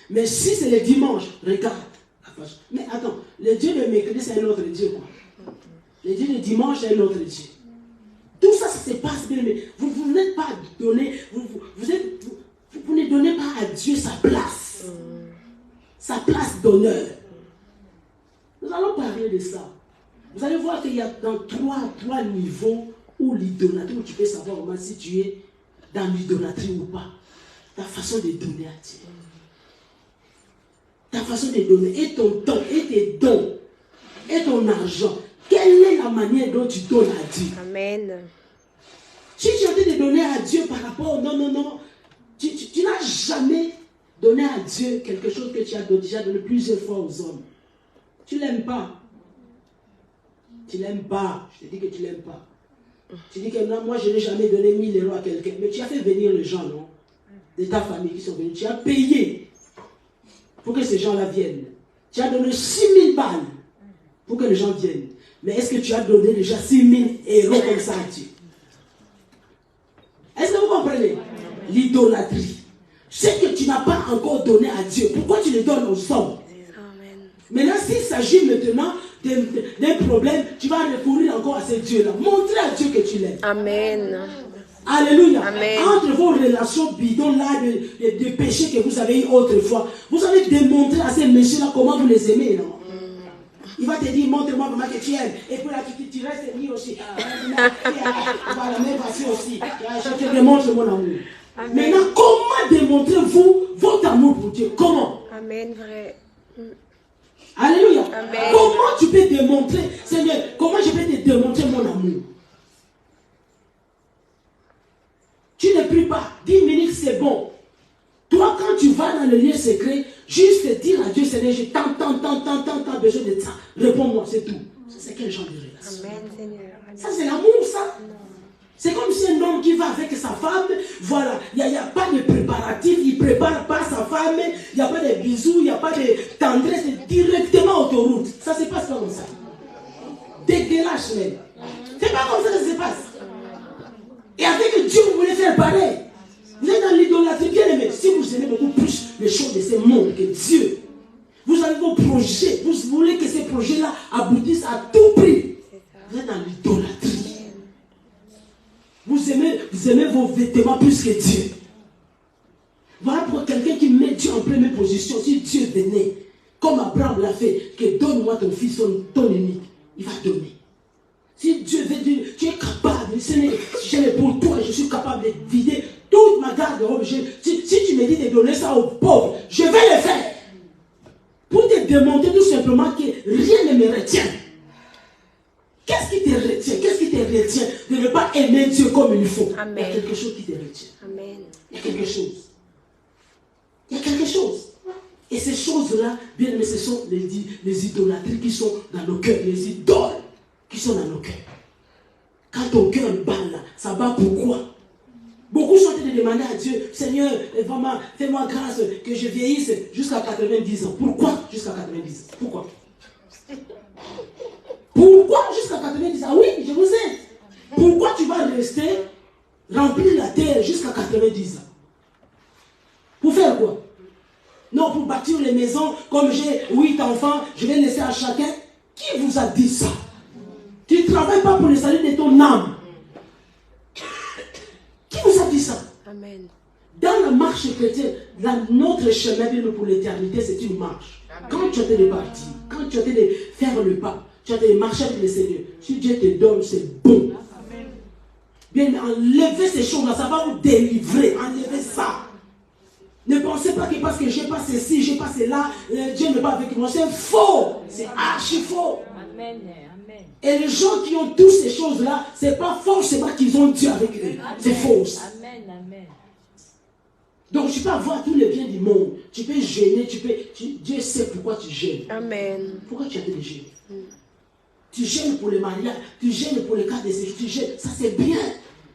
Mais si c'est le dimanche, regarde. Mais attends, le Dieu de mercredi, c'est un autre Dieu, quoi. Le Dieu de dimanche, c'est un autre Dieu. Tout ça, ça se passe bien, mais vous n'êtes pas donné, vous ne donnez pas à Dieu sa place. Sa place d'honneur. Nous allons parler de ça. Vous allez voir qu'il y a dans trois niveaux où l'idolâtrie, où tu peux savoir vraiment si tu es dans l'idolâtrie ou pas. Ta façon de donner à Dieu. Ta façon de donner, et ton temps, et tes dons, et ton argent. Quelle est la manière dont tu donnes à Dieu? Amen. Si tu as envie de donner à Dieu par rapport, non, tu n'as jamais donné à Dieu quelque chose que tu as déjà donné plusieurs fois aux hommes. Tu ne l'aimes pas. Tu ne l'aimes pas. Je te dis que tu ne l'aimes pas. Tu dis que non, moi je n'ai jamais donné 1 000 € à quelqu'un. Mais tu as fait venir les gens, non? De ta famille qui sont venus. Tu as payé pour que ces gens-là viennent. Tu as donné 6 000 balles pour que les gens viennent. Mais est-ce que tu as donné déjà 6 000 € comme ça à Dieu? Est-ce que vous comprenez? L'idolâtrie. Ce que tu n'as pas encore donné à Dieu, pourquoi tu le donnes aux hommes? Maintenant, s'il s'agit maintenant d'un problème, tu vas recourir encore à ce Dieu-là. Montrez à Dieu que tu l'aimes. Amen. Alléluia. Amen. Entre vos relations bidons-là de péché que vous avez eu autrefois, vous allez démontrer à ces messieurs-là comment vous les aimez, non? Il va te dire, montre-moi comment que tu aimes. Et puis là, tu restes mis aussi. Voilà, même voici aussi. Je te démontre mon amour. Amen. Maintenant, comment démontrez-vous votre amour pour Dieu? Comment? Amen, vrai. Alléluia. Amen. Comment tu peux démontrer, Seigneur, comment je peux te démontrer mon amour? le lieu secret, juste dire à Dieu, Seigneur, j'ai tant besoin de ça. Réponds-moi, c'est tout. C'est quel genre de relation? Amen, Seigneur. Ça, c'est l'amour, ça. C'est comme si un homme qui va avec sa femme, voilà, il n'y a pas de préparatif, il ne prépare pas sa femme, il n'y a pas de bisous, il n'y a pas de tendresse, directement autoroute. Ça ne se passe pas comme ça. Dégueulasse même. C'est pas comme ça que ça se passe. Et avec Dieu, vous voulez faire pareil. Vous êtes dans l'idolâtrie, bien aimé. Si vous aimez beaucoup plus les choses de ce monde que Dieu, vous avez vos projets, vous voulez que ces projets-là aboutissent à tout prix. Vous êtes dans l'idolâtrie. Vous aimez vos vêtements plus que Dieu. Voilà pour quelqu'un qui met Dieu en première position. Si Dieu venait, comme Abraham l'a fait, que donne-moi ton fils, ton unique, il va donner. Si Dieu veut dire, tu es capable, Seigneur, pour toi, je suis capable de vider toute ma garde-robe. Si tu me dis de donner ça aux pauvres, je vais le faire. Pour te démontrer tout simplement que rien ne me retient. Qu'est-ce qui te retient? Qu'est-ce qui te retient de ne pas aimer Dieu comme il faut? Amen. Il y a quelque chose qui te retient. Amen. Il y a quelque chose. Il y a quelque chose. Et ces choses-là, bien aimés, ce sont les idolâtries qui sont dans nos cœurs, les idoles qui sont dans nos cœurs. Quand ton cœur bat là, ça bat pourquoi? Beaucoup sont en train de demander à Dieu, Seigneur, vraiment, fais-moi grâce que je vieillisse jusqu'à 90 ans. Pourquoi jusqu'à 90 ans? Pourquoi? Pourquoi jusqu'à 90 ans? Ah oui, je vous aide. Pourquoi tu vas rester remplir la terre jusqu'à 90 ans? Pour faire quoi? Non, pour bâtir les maisons, comme j'ai 8 enfants, je vais laisser à chacun. Qui vous a dit ça? Tu ne travailles pas pour le salut de ton âme. Qui vous a dit ça? Amen. Dans la marche chrétienne, notre chemin pour l'éternité, c'est une marche. Quand tu as de partir, quand tu as de faire le pas, tu as de marcher avec le Seigneur. Si Dieu te donne, c'est bon. Bien, enlevez ces choses-là, ça va vous délivrer. Enlevez ça. Ne pensez pas que parce que j'ai pas ceci, j'ai pas cela, Dieu n'est pas avec moi. C'est faux. C'est archi faux. Amen. Amen. Et les gens qui ont toutes ces choses-là, c'est pas forcément qu'ils ont Dieu avec eux. C'est faux. Amen. Amen. Donc tu peux avoir tous les biens du monde. Tu peux gêner, Dieu sait pourquoi tu gênes. Amen. Pourquoi tu as de gêner? Tu gênes pour le mariage, tu gênes pour le cas de séjour, tu gênes. Ça c'est bien.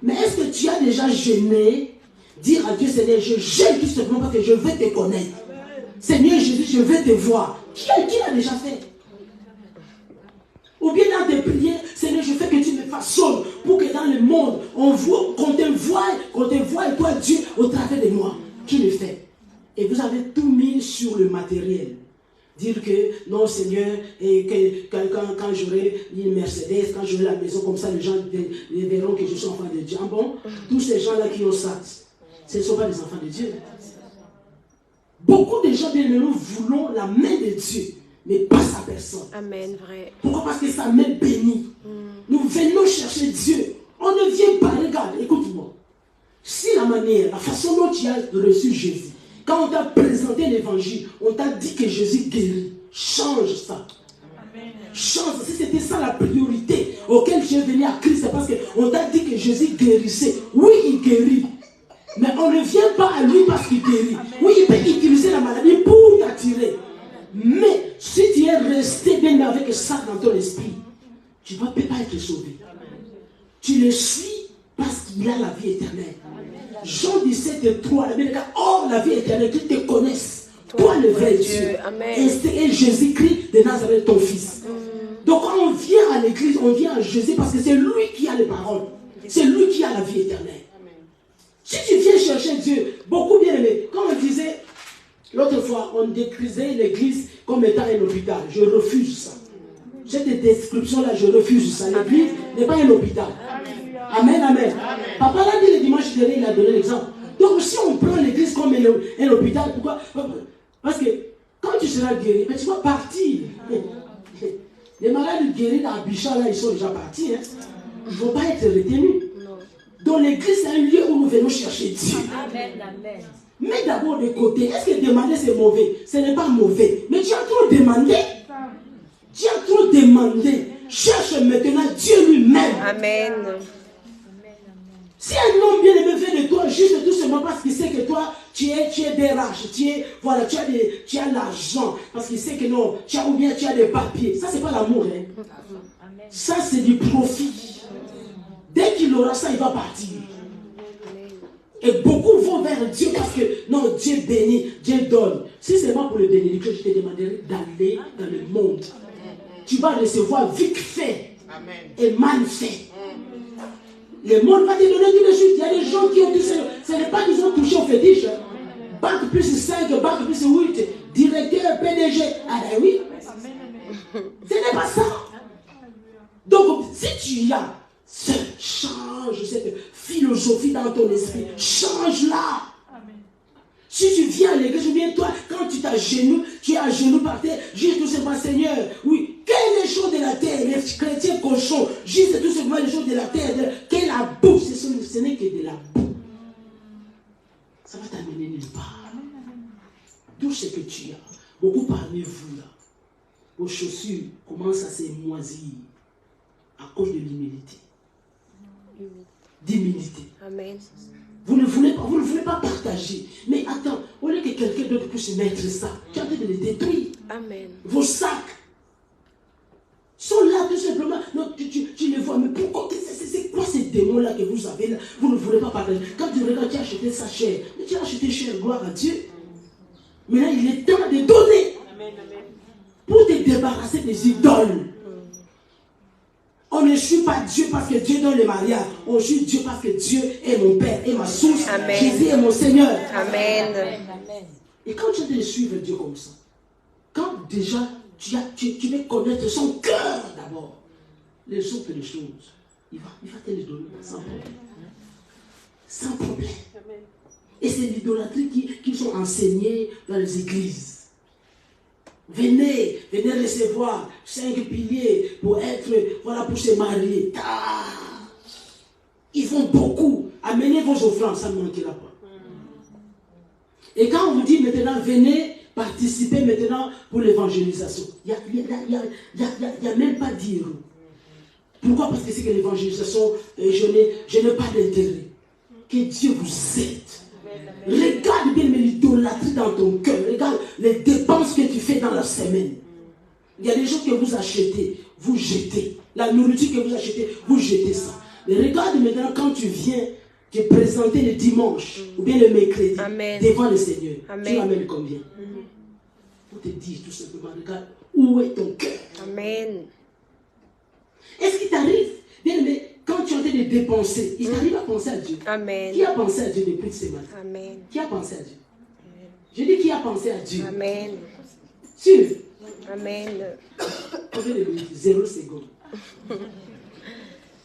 Mais est-ce que tu as déjà gêné? Dire à Dieu, Seigneur, je gêne tout simplement parce que je veux te connaître. Seigneur Jésus, je veux te voir. Qui l'a déjà fait? Ou bien dans tes prières, Seigneur, je veux que tu me façonnes pour que dans le monde, qu'on te voie, toi Dieu, au travers de moi. Qui le fait? Et vous avez tout mis sur le matériel. Dire que, non Seigneur, et que quand j'aurai une Mercedes, quand j'aurai la maison comme ça, les gens verront que je suis enfant de Dieu. Ah bon? Tous ces gens-là qui ont ça, ce ne sont pas des enfants de Dieu. Beaucoup de gens, bien, nous voulons la main de Dieu, mais pas sa personne. Amen, vrai. Pourquoi? Parce que sa main bénit. Nous venons chercher Dieu. On ne vient pas, regarde, écoute-moi. Si la façon dont tu as reçu Jésus, quand on t'a présenté l'évangile, on t'a dit que Jésus guérit, change ça. Amen. Change. Si c'était ça la priorité auquel tu es venu à Christ, c'est parce qu'on t'a dit que Jésus guérissait. Oui, il guérit. Mais on ne vient pas à lui parce qu'il guérit. Amen. Oui, il peut utiliser la maladie pour t'attirer. Mais si tu es resté bien avec ça dans ton esprit, tu ne vas pas être sauvé. Tu le suis parce qu'il a la vie éternelle. Jean 17, 3, la Bible dit, or la vie éternelle, qu'ils te connaissent, toi le vrai Dieu, et Jésus-Christ de Nazareth, ton fils. Donc quand on vient à l'église, on vient à Jésus parce que c'est lui qui a les paroles. C'est lui qui a la vie éternelle. Si tu viens chercher Dieu, beaucoup bien aimé, comme on disait, l'autre fois, on décrivait l'église comme étant un hôpital. Je refuse ça. Cette description-là, je refuse ça. L'église n'est pas un hôpital. Amen, amen. Papa l'a dit le dimanche dernier, il a donné l'exemple. Donc si on prend l'église comme un hôpital, pourquoi? Parce que quand tu seras guéri, mais tu vas partir. Les malades guéris à Bichat, là, ils sont déjà partis. Hein. Ils ne vont pas être retenus. Donc l'église, c'est un lieu où nous venons chercher Dieu. Amen, amen. Mets d'abord de côté. Est-ce que demander c'est mauvais? Ce n'est pas mauvais. Mais tu as trop demandé. Tu as trop demandé. Cherche maintenant Dieu lui-même. Amen. Si un homme bien aimé fait de toi juste tout seulement parce qu'il sait que toi, tu es DRH, voilà, tu as l'argent, parce qu'il sait que non, tu as des papiers. Ça, c'est pas l'amour. Hein. Ça, c'est du profit. Dès qu'il aura ça, il va partir. Et beaucoup vont vers Dieu parce que, non, Dieu bénit, Dieu donne. Si c'est pas pour le bénédiction, je te demanderai d'aller dans le monde. Tu vas recevoir vite fait et mal fait. Le monde va te donner tout de suite. Il y a des gens qui ont dit, ce n'est pas qu'ils ont touché au fétiche. Bac plus 5, bac plus 8, directeur, PDG. Ah ben oui. Ce n'est pas ça. Donc, si tu as change cette philosophie dans ton esprit, change-la. Si tu viens à l'église, ou bien toi, quand tu t'agenouilles, tu es à genoux par terre, juste tout simplement, Seigneur, oui, quelles les choses de la terre, les chrétiens cochons, juste tout simplement les choses de la terre, quelle la boue, ce n'est que de la boue. Ça va t'amener nulle part. Tout ce que tu as, beaucoup parmi vous là, vos chaussures commencent à se moisir à cause de l'humilité. D'humilité. Amen. Vous ne voulez pas partager. Mais attends, au lieu que quelqu'un d'autre puisse mettre ça, tu es en train de les détruire. Amen. Vos sacs sont là tout simplement. Non, tu les vois, mais pourquoi? C'est quoi ces démons-là que vous avez là? Vous ne voulez pas partager. Quand tu regardes, tu as acheté ça cher. Mais tu as acheté cher, gloire à Dieu. Maintenant, il est temps de donner. Amen, amen. Pour te débarrasser des idoles. On ne suit pas Dieu parce que Dieu donne le mariage. On suit Dieu parce que Dieu est mon Père, est ma source. Amen. Jésus est mon Seigneur. Amen. Et quand tu as de suivre Dieu comme ça, quand déjà tu veux connaître son cœur d'abord, les autres les choses, il va te les donner sans problème. Sans problème. Et c'est l'idolâtrie qui sont enseignées dans les églises. Venez recevoir 5 piliers pour pour se marier. Ils font beaucoup. Amenez vos offrandes, ça ne manquera pas. Et quand on vous dit maintenant, venez participer maintenant pour l'évangélisation, il n'y a même pas 10 €. Pourquoi? Parce que c'est que l'évangélisation, je n'ai pas d'intérêt. Que Dieu vous aide. Regarde bien l'idolâtrie dans ton cœur. Regarde les dépenses que tu fais dans la semaine. Il y a des choses que vous achetez, vous jetez. La nourriture que vous achetez, vous jetez ça. Mais regarde maintenant quand tu viens te présenter le dimanche ou bien le mercredi devant le Seigneur. Amen. Tu amènes combien? Pour te dire tout simplement, regarde où est ton cœur. Amen. Est-ce qu'il t'arrive, bien aimé, quand tu es en train de dépenser, il t'arrive à penser à Dieu? Amen. Qui a pensé à Dieu depuis ce matin? Amen. Qui a pensé à Dieu? Je dis qui a pensé à Dieu? Amen. Sûr? Amen. On fait le 0 secondes.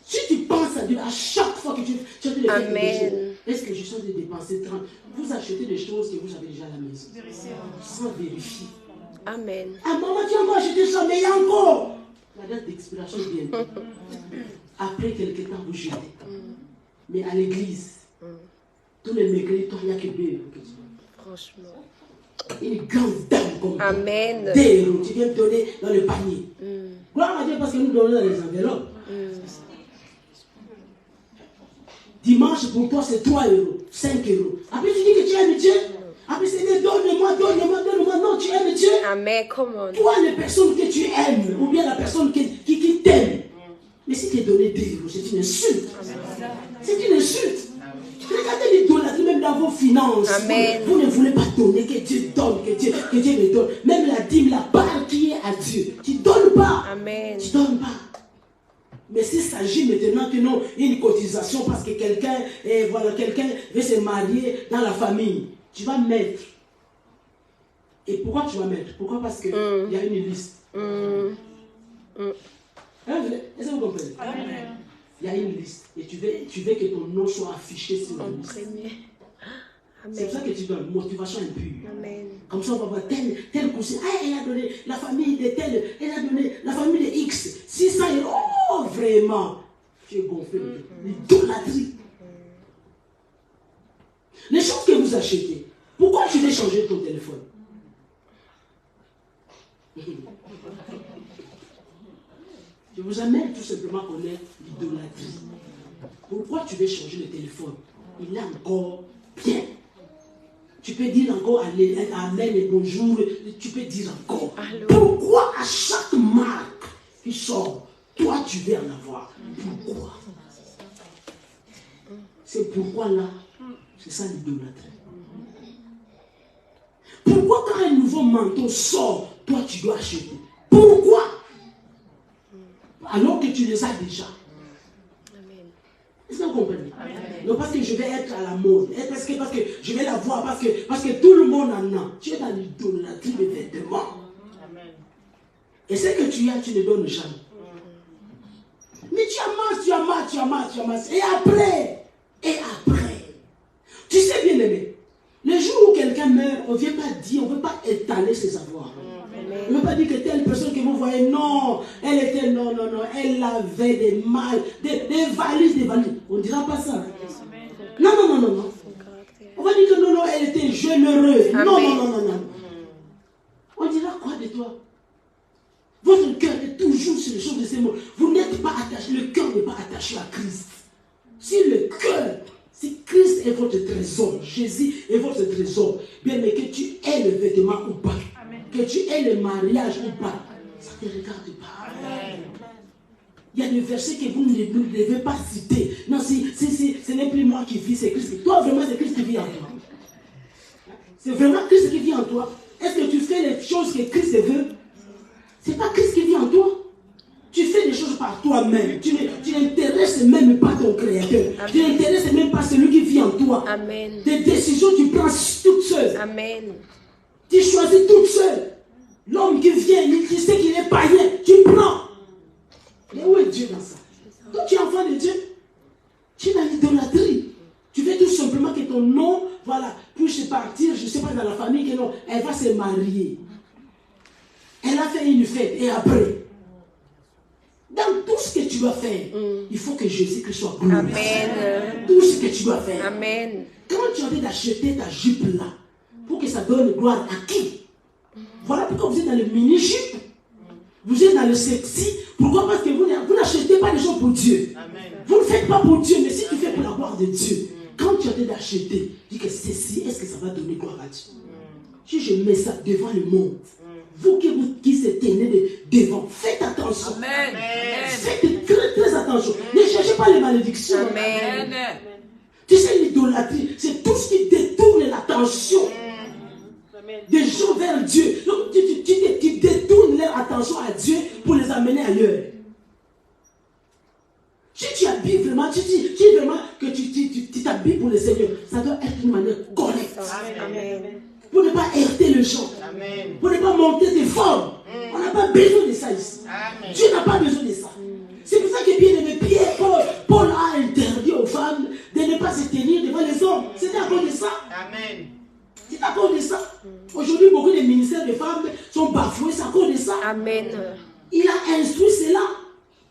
Si tu penses à Dieu à chaque fois que tu as de faire quelque chose, est-ce que je suis en train de dépenser 30? Vous achetez des choses que vous avez déjà à la maison. Sans vérifier. Amen. Ah maman, tu as encore acheté ça, mais il y a encore. La date d'expiration bientôt. Après quelques temps, vous jetez. Mais à l'église, tous les mercredis, toi, il n'y a que 2 €. Franchement. Une grande dame comme toi. Amen. 2 €, tu viens me donner dans le panier. Gloire à Dieu parce que nous donnons dans les enveloppes. Dimanche pour toi c'est 3 €, 5 €. Après tu dis que tu aimes Dieu. Après c'est donne-moi. Non, tu aimes Dieu. Amen. Come on. Toi, les personnes que tu aimes, ou bien la personne qui t'aime. Mais si tu es donné 2 €, c'est une insulte. C'est une insulte. Regardez l'idolâtrie même dans vos finances. Amen. Vous ne voulez pas donner, que Dieu donne, que Dieu me donne. Même la dîme, la part qui est à Dieu. Tu ne donnes pas. Amen. Tu ne donnes pas. Mais s'il s'agit maintenant que non, une cotisation parce que quelqu'un veut se marier dans la famille, tu vas mettre. Et pourquoi tu vas mettre? Pourquoi? Parce qu'il y a une liste. Est-ce que vous comprenez? Amen. Il y a une liste. Et tu veux que ton nom soit affiché sur la En liste. premier. C'est pour ça que tu donnes motivation impure. Amen. Comme ça, on va voir tel cousin. Ah, elle a donné la famille de tel. Elle a donné la famille de X. 600 €. Oh, vraiment. Tu es gonflé. L'idolâtrie. Les choses que vous achetez. Pourquoi tu veux changer ton téléphone? Je vous amène tout simplement à connaître l'idolâtrie. Pourquoi tu veux changer le téléphone? Il est encore bien. Tu peux dire encore amen et bonjour. Tu peux dire encore. Allô. Pourquoi à chaque marque qui sort, toi tu veux en avoir? Pourquoi? C'est pourquoi là, c'est ça l'idolâtrie. Pourquoi quand un nouveau manteau sort, toi tu dois acheter? Pourquoi? Alors que tu les as déjà. Amen. Est-ce que vous comprenez? Non, parce que je vais être à la mode. Parce que je vais la voir. Parce que tout le monde en a. Tu es dans l'idolâtrie des vêtements. Et ce que tu as, tu ne donnes jamais. Mais tu amasses. Et après, tu sais bien aimé, le jour où quelqu'un meurt, on ne vient pas dire, on ne veut pas étaler ses avoirs. On ne veut pas dire que telle personne que vous voyez, non, elle était, non, elle avait des mal, des valises. On ne dira pas ça. Non. On va dire que non, elle était généreuse. Non. On dira quoi de toi? Votre cœur est toujours sur les choses de ces mots. Vous n'êtes pas attaché, le cœur n'est pas attaché à Christ. Si Christ est votre trésor, Jésus est votre trésor, bien mais que tu aies le vêtement ou pas, que tu aies le mariage ou pas, ça ne te regarde pas. Amen. Il y a des versets que vous ne devez pas citer. Non, ce n'est plus moi qui vis, c'est Christ. Toi, vraiment, c'est Christ qui vit en toi. C'est vraiment Christ qui vit en toi. Est-ce que tu fais les choses que Christ veut? Ce n'est pas Christ qui vit en toi. Tu fais des choses par toi-même. Tu n'intéresses même pas ton Créateur. Amen. Tu n'intéresses même pas celui qui vit en toi. Amen. Des décisions, tu prends toutes seules. Amen. Tu choisis toute seule. L'homme qui vient, tu sais qu'il est païen, tu prends. Mais où est Dieu dans ça? Toi, tu es enfant de Dieu. Tu es dans l'idolâtrie. Tu veux tout simplement que ton nom, voilà, puisse partir, je ne sais pas, dans la famille, que non, elle va se marier. Elle a fait une fête, et après, dans tout ce que tu dois faire, il faut que Jésus-Christ soit glorifié. Amen. Tout ce que tu dois faire. Amen. Quand tu as envie d'acheter ta jupe là, pour que ça donne gloire à qui? Voilà pourquoi vous êtes dans le mini-jupe. Vous êtes dans le sexy. Pourquoi? Parce que vous n'achetez pas les gens pour Dieu. Amen. Vous ne faites pas pour Dieu, mais si tu fais pour la gloire de Dieu, quand tu as envie d'acheter, dis que ceci, est-ce que ça va donner gloire à Dieu? Si je mets ça devant le monde, vous qui se tenez devant, faites attention. Amen. Faites très très attention. Ne cherchez pas les malédictions. Amen. Tu sais, l'idolâtrie, c'est tout ce qui détourne l'attention des gens vers Dieu. Donc, tu détournes leur attention à Dieu pour les amener ailleurs. Si tu habilles vraiment, tu dis vraiment que tu t'habilles pour le Seigneur, ça doit être d'une manière correcte. Amen. Pour ne pas heurter les gens. Amen. Pour ne pas monter des formes. On n'a pas besoin de ça ici. Amen. Dieu n'a pas besoin de ça. C'est pour ça que bien aimé Pierre, Paul a interdit aux femmes de ne pas se tenir devant les hommes. C'est à cause de ça. Amen. C'est à cause de ça. Aujourd'hui, beaucoup de ministères de femmes sont bafoués, c'est à cause de ça. Amen. Il a instruit cela.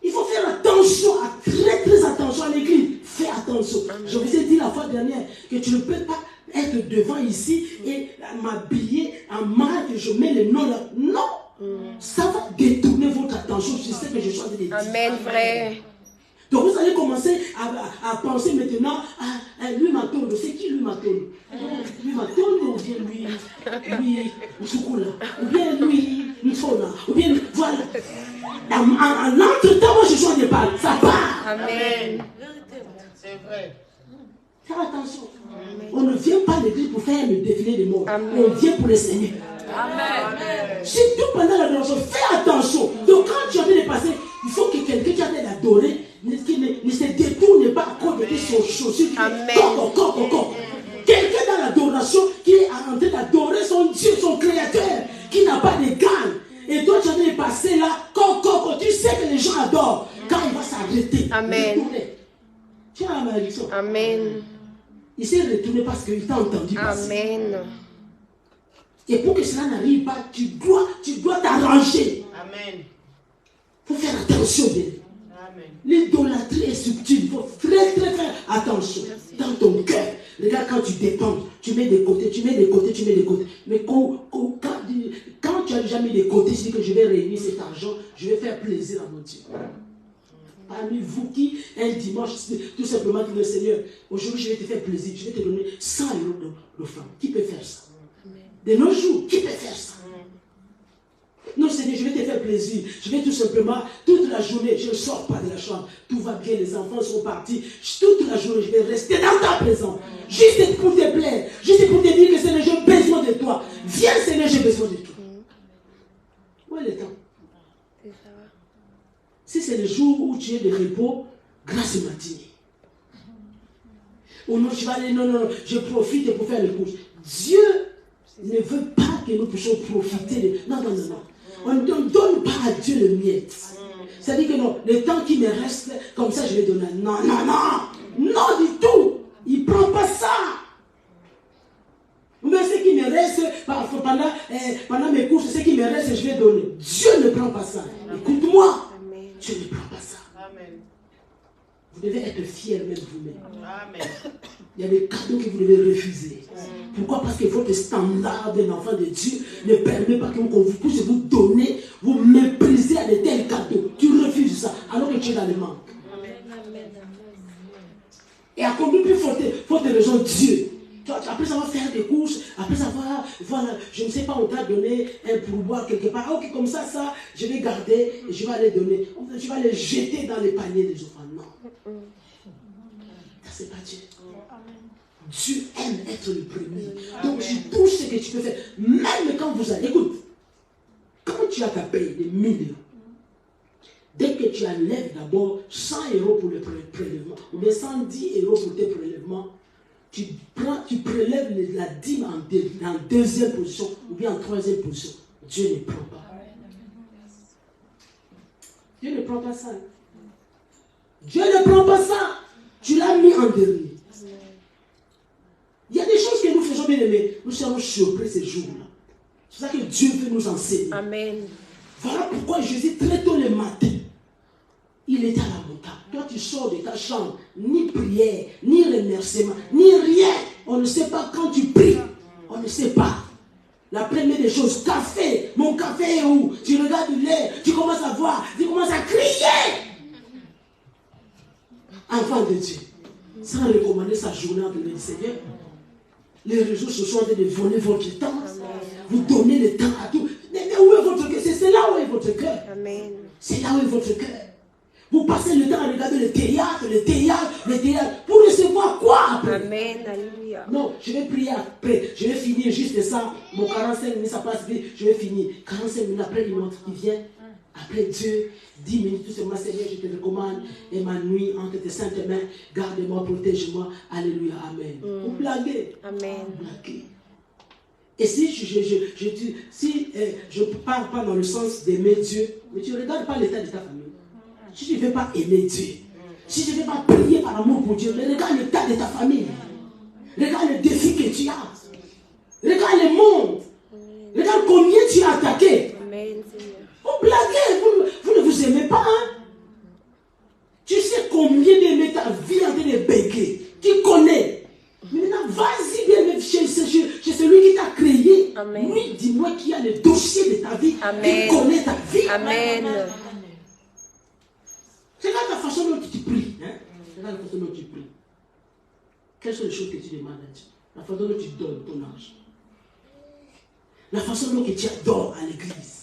Il faut faire attention, très très attention à l'église. Fais attention. Amen. Je vous ai dit la fois dernière que tu ne peux pas être devant ici et m'habiller en marque, je mets le nom là. Non. Ça va détourner votre attention sur ce que je suis en train de dire. Amen, frère. Donc vous allez commencer à penser maintenant, lui Matondo, c'est qui lui Matondo? Lui Matondo, ou bien lui Moussoukoula, ou bien lui Mfona, ou bien voilà. En l'entretemps, moi je suis en train de parler, ça part. Amen. C'est vrai. Faire attention. Amen. On ne vient pas à l'église pour faire le défilé des morts. On vient pour le Seigneur. Amen. Surtout pendant l'adoration, fais attention. Donc quand tu as envie de passer, il faut que quelqu'un qui a envie d'adorer ne se détourne pas à cause de son chaussure. Quelqu'un dans l'adoration qui est en train d'adorer son Dieu, son Créateur, qui n'a pas d'égal. Et toi tu as envie de passer là, tu sais que les gens adorent. Quand il va s'arrêter, Amen. Tu as la malédiction. Amen. Il s'est retourné parce qu'il t'a entendu passer. Amen. Et pour que cela n'arrive pas, tu dois t'arranger. Amen. Il faut faire attention. L'idolâtrie est subtile. Il faut très très faire attention. Dans ton cœur. Regarde quand tu dépends, tu mets des côtés. Mais quand tu as déjà mis des côtés, tu dis que je vais réunir cet argent, je vais faire plaisir à mon Dieu. Parmi vous qui, un dimanche, tout simplement dit le Seigneur, aujourd'hui je vais te faire plaisir, je vais te donner 100 € d'offrande. Qui peut faire ça? De nos jours, qui peut faire ça? Non Seigneur, je vais te faire plaisir. Je vais tout simplement, toute la journée, je ne sors pas de la chambre. Tout va bien, les enfants sont partis. Toute la journée, je vais rester dans ta présence. Juste pour te plaire. Juste pour te dire que Seigneur, j'ai besoin de toi. Viens Seigneur, j'ai besoin de toi. Où est le temps? Si c'est le jour où tu es de repos, grâce matinée. Ou non, tu vas aller, non, je profite pour faire le cours. Dieu ne veut pas que nous puissions profiter de... Non. On ne donne pas à Dieu le miette. C'est-à-dire que non, le temps qui me reste, comme ça je vais donner. Non, du tout. Il ne prend pas ça. Mais ce qui me reste, pendant mes courses, ce qui me reste, je vais donner. Dieu ne prend pas ça. Écoute-moi. Dieu ne prend pas ça. Amen. Vous devez être fiers même vous-même. Amen. Il y a des cadeaux que vous devez refuser. Pourquoi? Parce que votre standard d'un enfant de Dieu ne permet pas que vous puissiez vous donner, vous mépriser à de tels cadeaux. Tu refuses ça alors que tu es dans le manque. Et à combien plus forte raison Dieu. Après avoir fait des courses, après avoir, voilà, je ne sais pas, on t'a donné un pourboire quelque part. Ah, ok, comme ça, je vais garder et je vais aller donner. Je vais les jeter dans les paniers des enfants. Non. Ça, c'est pas Dieu. Dieu aime être le premier. Donc, tu touches ce que tu peux faire. Même quand vous allez. Écoute, quand tu as ta paye de 1000 €, dès que tu enlèves d'abord 100 € pour le prélèvement, ou bien 110 € pour tes prélèvements, tu prélèves la dîme en deuxième position ou bien en troisième position. Dieu ne prend pas. Dieu ne prend pas ça. Dieu ne prend pas ça. Tu l'as mis en dernier. Il y a des choses que nous faisons bien aimer. Nous serons surpris ces jours-là. C'est ça que Dieu veut nous enseigner. Amen. Voilà pourquoi Jésus, très tôt le matin, il était à la montagne. Toi, tu sors de ta chambre, ni prière, ni remerciement, ni rien. On ne sait pas quand tu pries. On ne sait pas. La première des choses, café. Mon café est où? Tu regardes l'air, tu commences à voir, tu commences à crier. Enfant de Dieu, sans recommander sa journée entre les Seigneur. Les réseaux sociaux ont de voler votre temps. Vous donnez le temps à tout. Mais où est votre cœur? C'est là où est votre cœur. Amen. C'est là où est votre cœur. Vous passez le temps à regarder le théâtre. Pour recevoir quoi après? Amen. Alléluia. Non, je vais prier après. Je vais finir juste ça. Mon 45 minutes, ça passe vite. Je vais finir. 45 minutes après, il montre qui vient. Après Dieu, 10 minutes, tout simplement, Seigneur, je te recommande. Et ma nuit entre tes saintes mains, garde-moi, protège-moi. Alléluia, Amen. Vous blaguez. Amen. Vous blaguez. Et si je ne parle pas dans le sens d'aimer Dieu, mais tu ne regardes pas l'état de ta famille. Si tu ne veux pas aimer Dieu, si tu ne veux pas prier par amour pour Dieu, mais regarde l'état de ta famille. Regarde les défis que tu as. Regarde le monde. Regarde combien tu as attaqué. Amen, Seigneur. Vous blaguez, vous ne vous aimez pas. Hein? Tu sais combien d'aimer ta vie en train de béquer. Tu connais. Mais maintenant, vas-y bien chez celui qui t'a créé. Amen. Lui, dis-moi qui a le dossier de ta vie. Amen. Qui connaît ta vie. Amen. Regarde la façon dont tu pries. Hein? Regarde la façon dont tu pries. Quelles sont les choses que tu demandes à Dieu? La façon dont tu donnes ton argent. La façon dont tu adores à l'église.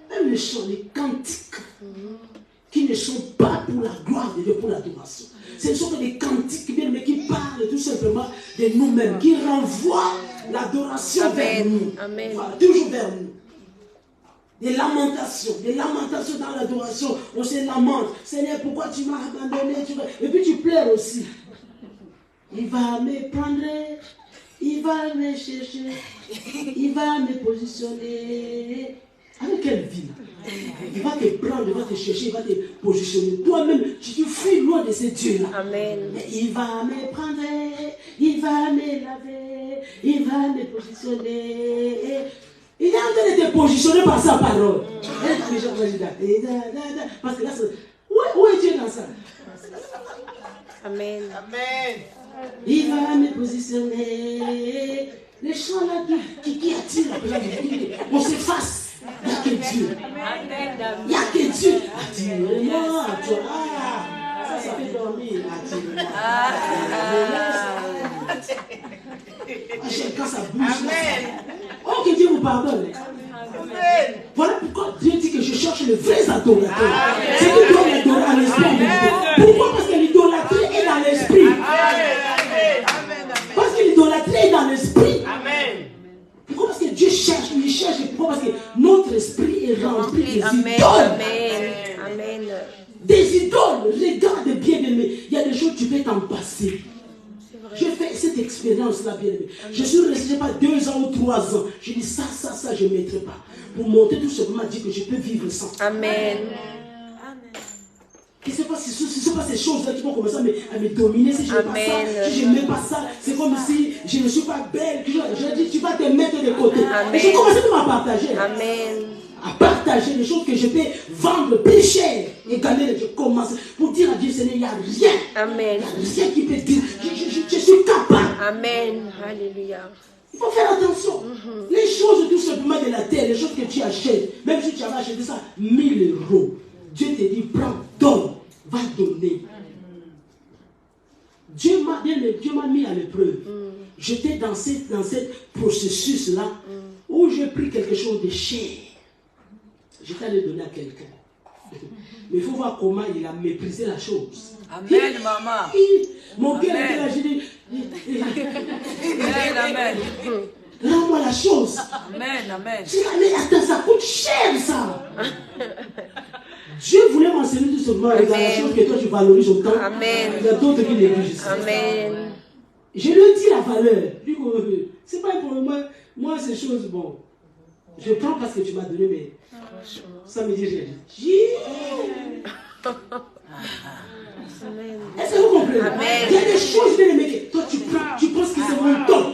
Même les chants, les cantiques, qui ne sont pas pour la gloire de Dieu, pour l'adoration. Ce sont des cantiques, mais qui parlent tout simplement de nous-mêmes, qui renvoient l'adoration vers nous. Amen. Voilà, toujours vers nous. Des lamentations dans l'adoration. On se lamente. Seigneur, pourquoi tu m'as abandonné? Et puis tu pleures aussi. Il va me prendre, il va me chercher, il va me positionner. Avec quelle vie là? Il va te prendre, il va te chercher, il va te positionner. Toi-même, tu fuis loin de ces dieux-là. Amen. Mais il va me prendre, il va me laver, il va me positionner. Il est en train de te positionner par sa parole. Parce que là, où es-tu dans ça? Amen. Amen. Il va me positionner. Les chants là qui attirent la présence de Dieu. On s'efface. Il n'y a que Dieu. Il n'y a que Dieu. Attire-moi, Ça fait dormir. Quand ça bouge. Oh, que Dieu vous pardonne. Voilà pourquoi Dieu dit que je cherche les vrais adorateurs. C'est qui doivent l'adorer en esprit. Pourquoi? Parce que l'idolâtrie est dans l'esprit. Parce que l'idolâtrie est dans l'esprit. Pourquoi? Parce que Dieu cherche, il cherche. Pourquoi? Parce que notre esprit est rempli des idoles. Amen. Des idoles. Regarde bien aimé. Il y a des choses que tu peux t'en passer. J'ai fait cette expérience-là, bien aimé. Je suis resté, je sais pas, 2 ans ou 3 ans. Je dis ça, je ne mettrai pas. Pour montrer tout simplement, dire que je peux vivre sans. Amen. Et c'est pas ces choses-là qui vont commencer à me dominer. Si je n'aime pas ça, si je n'aime pas ça, c'est comme si je ne suis pas belle. Je dis, tu vas te mettre de côté. Amen. Et je commence à partager. Amen. À partager les choses que je peux vendre plus cher et gagner. Je commence pour dire à Dieu, Seigneur, il n'y a rien. Amen. Il n'y a rien qui peut dire, je suis capable. Amen. Alléluia. Il faut faire attention. Les choses tout simplement de la terre, les choses que tu achètes, même si tu avais acheté ça 1000 €, Dieu te dit, prends, donne, va donner. Dieu m'a mis à l'épreuve. J'étais dans ce processus-là où j'ai pris quelque chose de cher. J'étais allé donner à quelqu'un. Mais il faut voir comment il a méprisé la chose. Amen, maman. Mon cœur était là, j'ai dit, Amen. rends-moi la chose. Amen. J'ai dit, mais attends, ça coûte cher ça. Dieu voulait m'enseigner tout simplement dans la chose que toi tu valorises autant. Amen. Il y a d'autres qui négligent ça. Amen. Je lui dis la valeur. C'est pas pour moi. Moi, ces choses, bon, je prends parce que tu m'as donné, mais ça me dit rien. Est-ce que vous comprenez? Amen. Il y a des choses, bien aimées, que toi tu prends, tu penses que c'est mon top.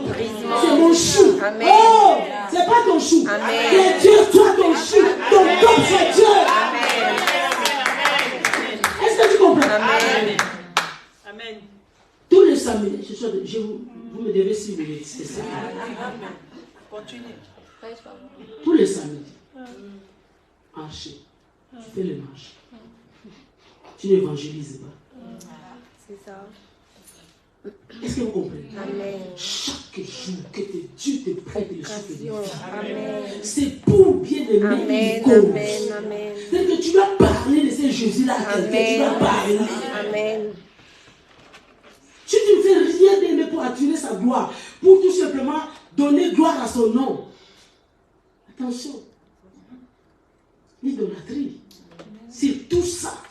C'est mon chou. Amen. Oh, c'est pas ton chou. Amen. C'est Dieu, toi ton chou. Ton top, c'est Dieu. Amen. Est-ce que tu comprends? Amen. Tous les samedis, vous me devez suivre, c'est ça. Continue. Tous les samedis, marcher. Tu fais les marches. Tu n'évangélises pas. C'est ça. Est-ce que vous comprenez? Amen. Chaque jour que Dieu te prête le souffle de vie, Amen. c'est pour bien aimer Amen. une cause. Amen. C'est que tu vas parler de ce Jésus-là à quelqu'un. Tu vas parler. Amen. Tu ne fais rien d'aimer pour attirer sa gloire, pour tout simplement donner gloire à son nom. Attention. L'idolâtrie. C'est tout ça.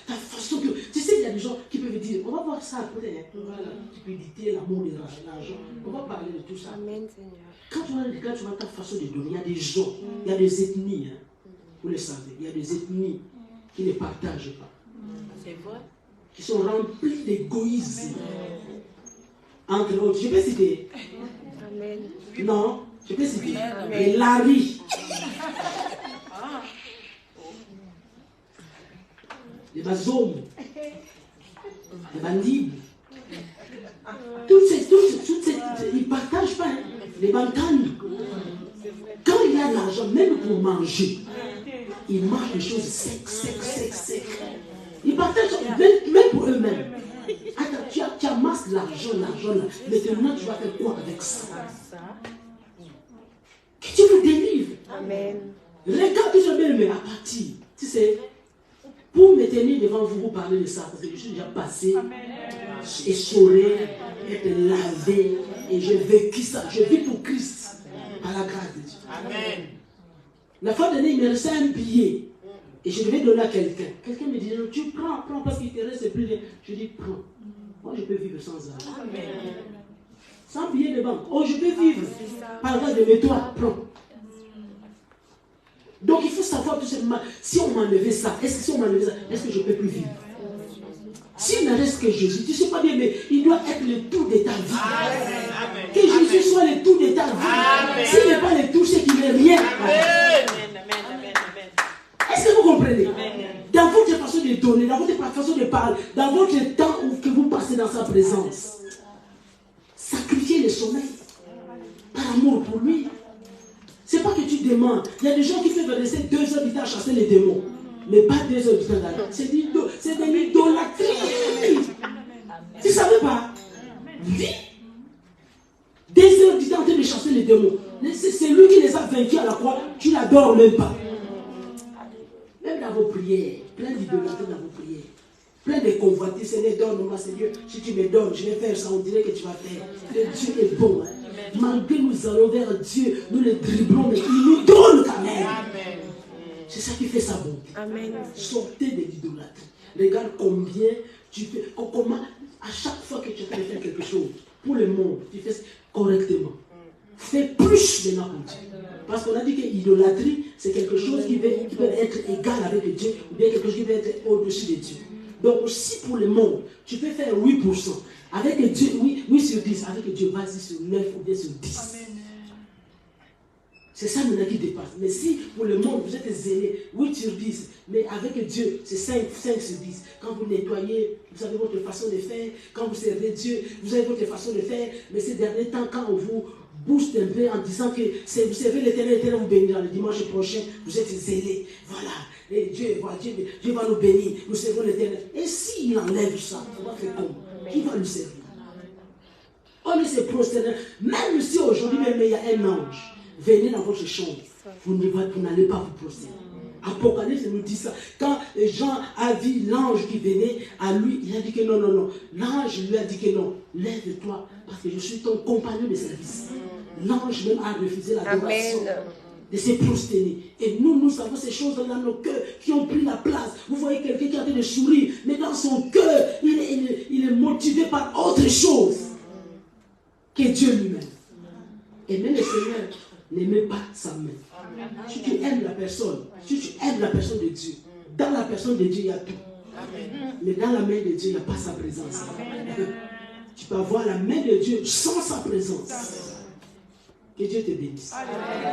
Ta façon que. Tu sais, il y a des gens qui peuvent dire, on va voir ça après. Voilà, la cupidité, l'amour, l'argent. On va parler de tout ça. Amen, Seigneur. Quand tu vois ta façon de donner, il y a des gens, il y a des ethnies. Vous le savez, il y a des ethnies qui ne partagent pas. C'est vrai. Qui sont remplies d'égoïsme. Entre autres, je peux citer. Amen. Non, je peux citer. Amen. Les Larry. Les Bazoum. Les Bandits. Toutes ces, ils ne partagent pas. Hein. Les Bantani. Quand il y a de l'argent, même pour manger, ils mangent des choses secs. Ils partagent même pour eux-mêmes. Attends, tu amasses l'argent là. Maintenant, tu vas faire quoi avec ça? Que Dieu vous délivre. Amen. Regarde tout ce bien, mais à partir, tu sais, pour me tenir devant vous, vous parler de ça, parce que je suis déjà passé, essoré, être lavé, et j'ai vécu ça. Je vis pour Christ, par la grâce de Dieu. Amen. La fois dernière, il me restait un billet, et je devais donner à quelqu'un. Quelqu'un me disait, tu prends parce qu'il te reste plus rien. Je dis, prends. Moi, je peux vivre sans argent. Sans billet de banque. Oh, je peux vivre. Par grâce de mes toits, prends. Donc il faut savoir tout simplement, si on m'enlevait ça, est-ce que je ne peux plus vivre? S'il ne reste que Jésus, tu ne sais pas bien, mais il doit être le tout de ta vie. Amen. Que Jésus soit le tout de ta vie. S'il n'est pas le tout, c'est qu'il n'est rien. Est-ce que vous comprenez? Dans votre façon de donner, dans votre façon de parler, dans votre temps que vous passez dans sa présence, sacrifiez le sommeil par amour pour lui. C'est pas que tu demandes. Il y a des gens qui peuvent rester 2 heures du temps à chasser les démons. Mais pas 2 heures du temps d'aller. C'est dit, pas. Oui. Des heures du temps en train de chasser les démons. C'est lui qui les a vaincus à la croix. Tu l'adores même pas. Même dans vos prières, plein d'idolâtries dans vos prières. Plein de convoitises, Seigneur, donne-moi, Seigneur. Si tu me donnes, je vais faire ça, on dirait que tu vas faire. Le Dieu est bon. Hein. Malgré nous allons vers Dieu, nous le dribblons, mais il nous donne quand même. Amen. C'est ça qui fait sa bonté. Amen. Sortez de l'idolâtrie. Regarde combien tu fais, comment, à chaque fois que tu fais quelque chose, pour le monde, tu fais correctement. Fais plus maintenant pour Dieu. Parce qu'on a dit que l'idolâtrie, c'est quelque chose qui peut être égal avec Dieu, ou bien quelque chose qui peut être au-dessus de Dieu. Donc, si pour le monde, tu peux faire 8%, avec Dieu, oui sur 10, avec Dieu, vas-y sur 9 ou bien sur 10. Amen. C'est ça maintenant qui dépasse. Mais si pour le monde, vous êtes zélé, 8 sur 10, mais avec Dieu, c'est 5 sur 10. Quand vous nettoyez, vous avez votre façon de faire. Quand vous servez Dieu, vous avez votre façon de faire. Mais ces derniers temps, quand on vous booste un peu en disant que vous servez l'Éternel, l'Éternel vous bénira le dimanche prochain, vous êtes zélé. Voilà. Et Dieu va nous bénir. Nous servons l'Éternel. Et s'il enlève ça, on va faire comment? Qui va nous servir? On est ses prosterner. Même si aujourd'hui, même il y a un ange. Venez dans votre chambre, vous n'allez pas vous prosterner. Apocalypse nous dit ça. Quand Jean a vu l'ange qui venait à lui, il a dit que non. L'ange lui a dit que non. Lève-toi, parce que je suis ton compagnon de service. L'ange même a refusé l'adoration de se prosterner. Et nous savons ces choses dans nos cœurs qui ont pris la place. Vous voyez quelqu'un qui a de sourire, mais dans son cœur, il est motivé par autre chose que Dieu lui-même. Et même le Seigneur n'aimait pas sa main. Si tu aimes la personne, si tu aimes la personne de Dieu, dans la personne de Dieu, il y a tout. Mais dans la main de Dieu, il n'y a pas sa présence. Tu peux avoir la main de Dieu sans sa présence. Que Dieu te bénisse. Amen.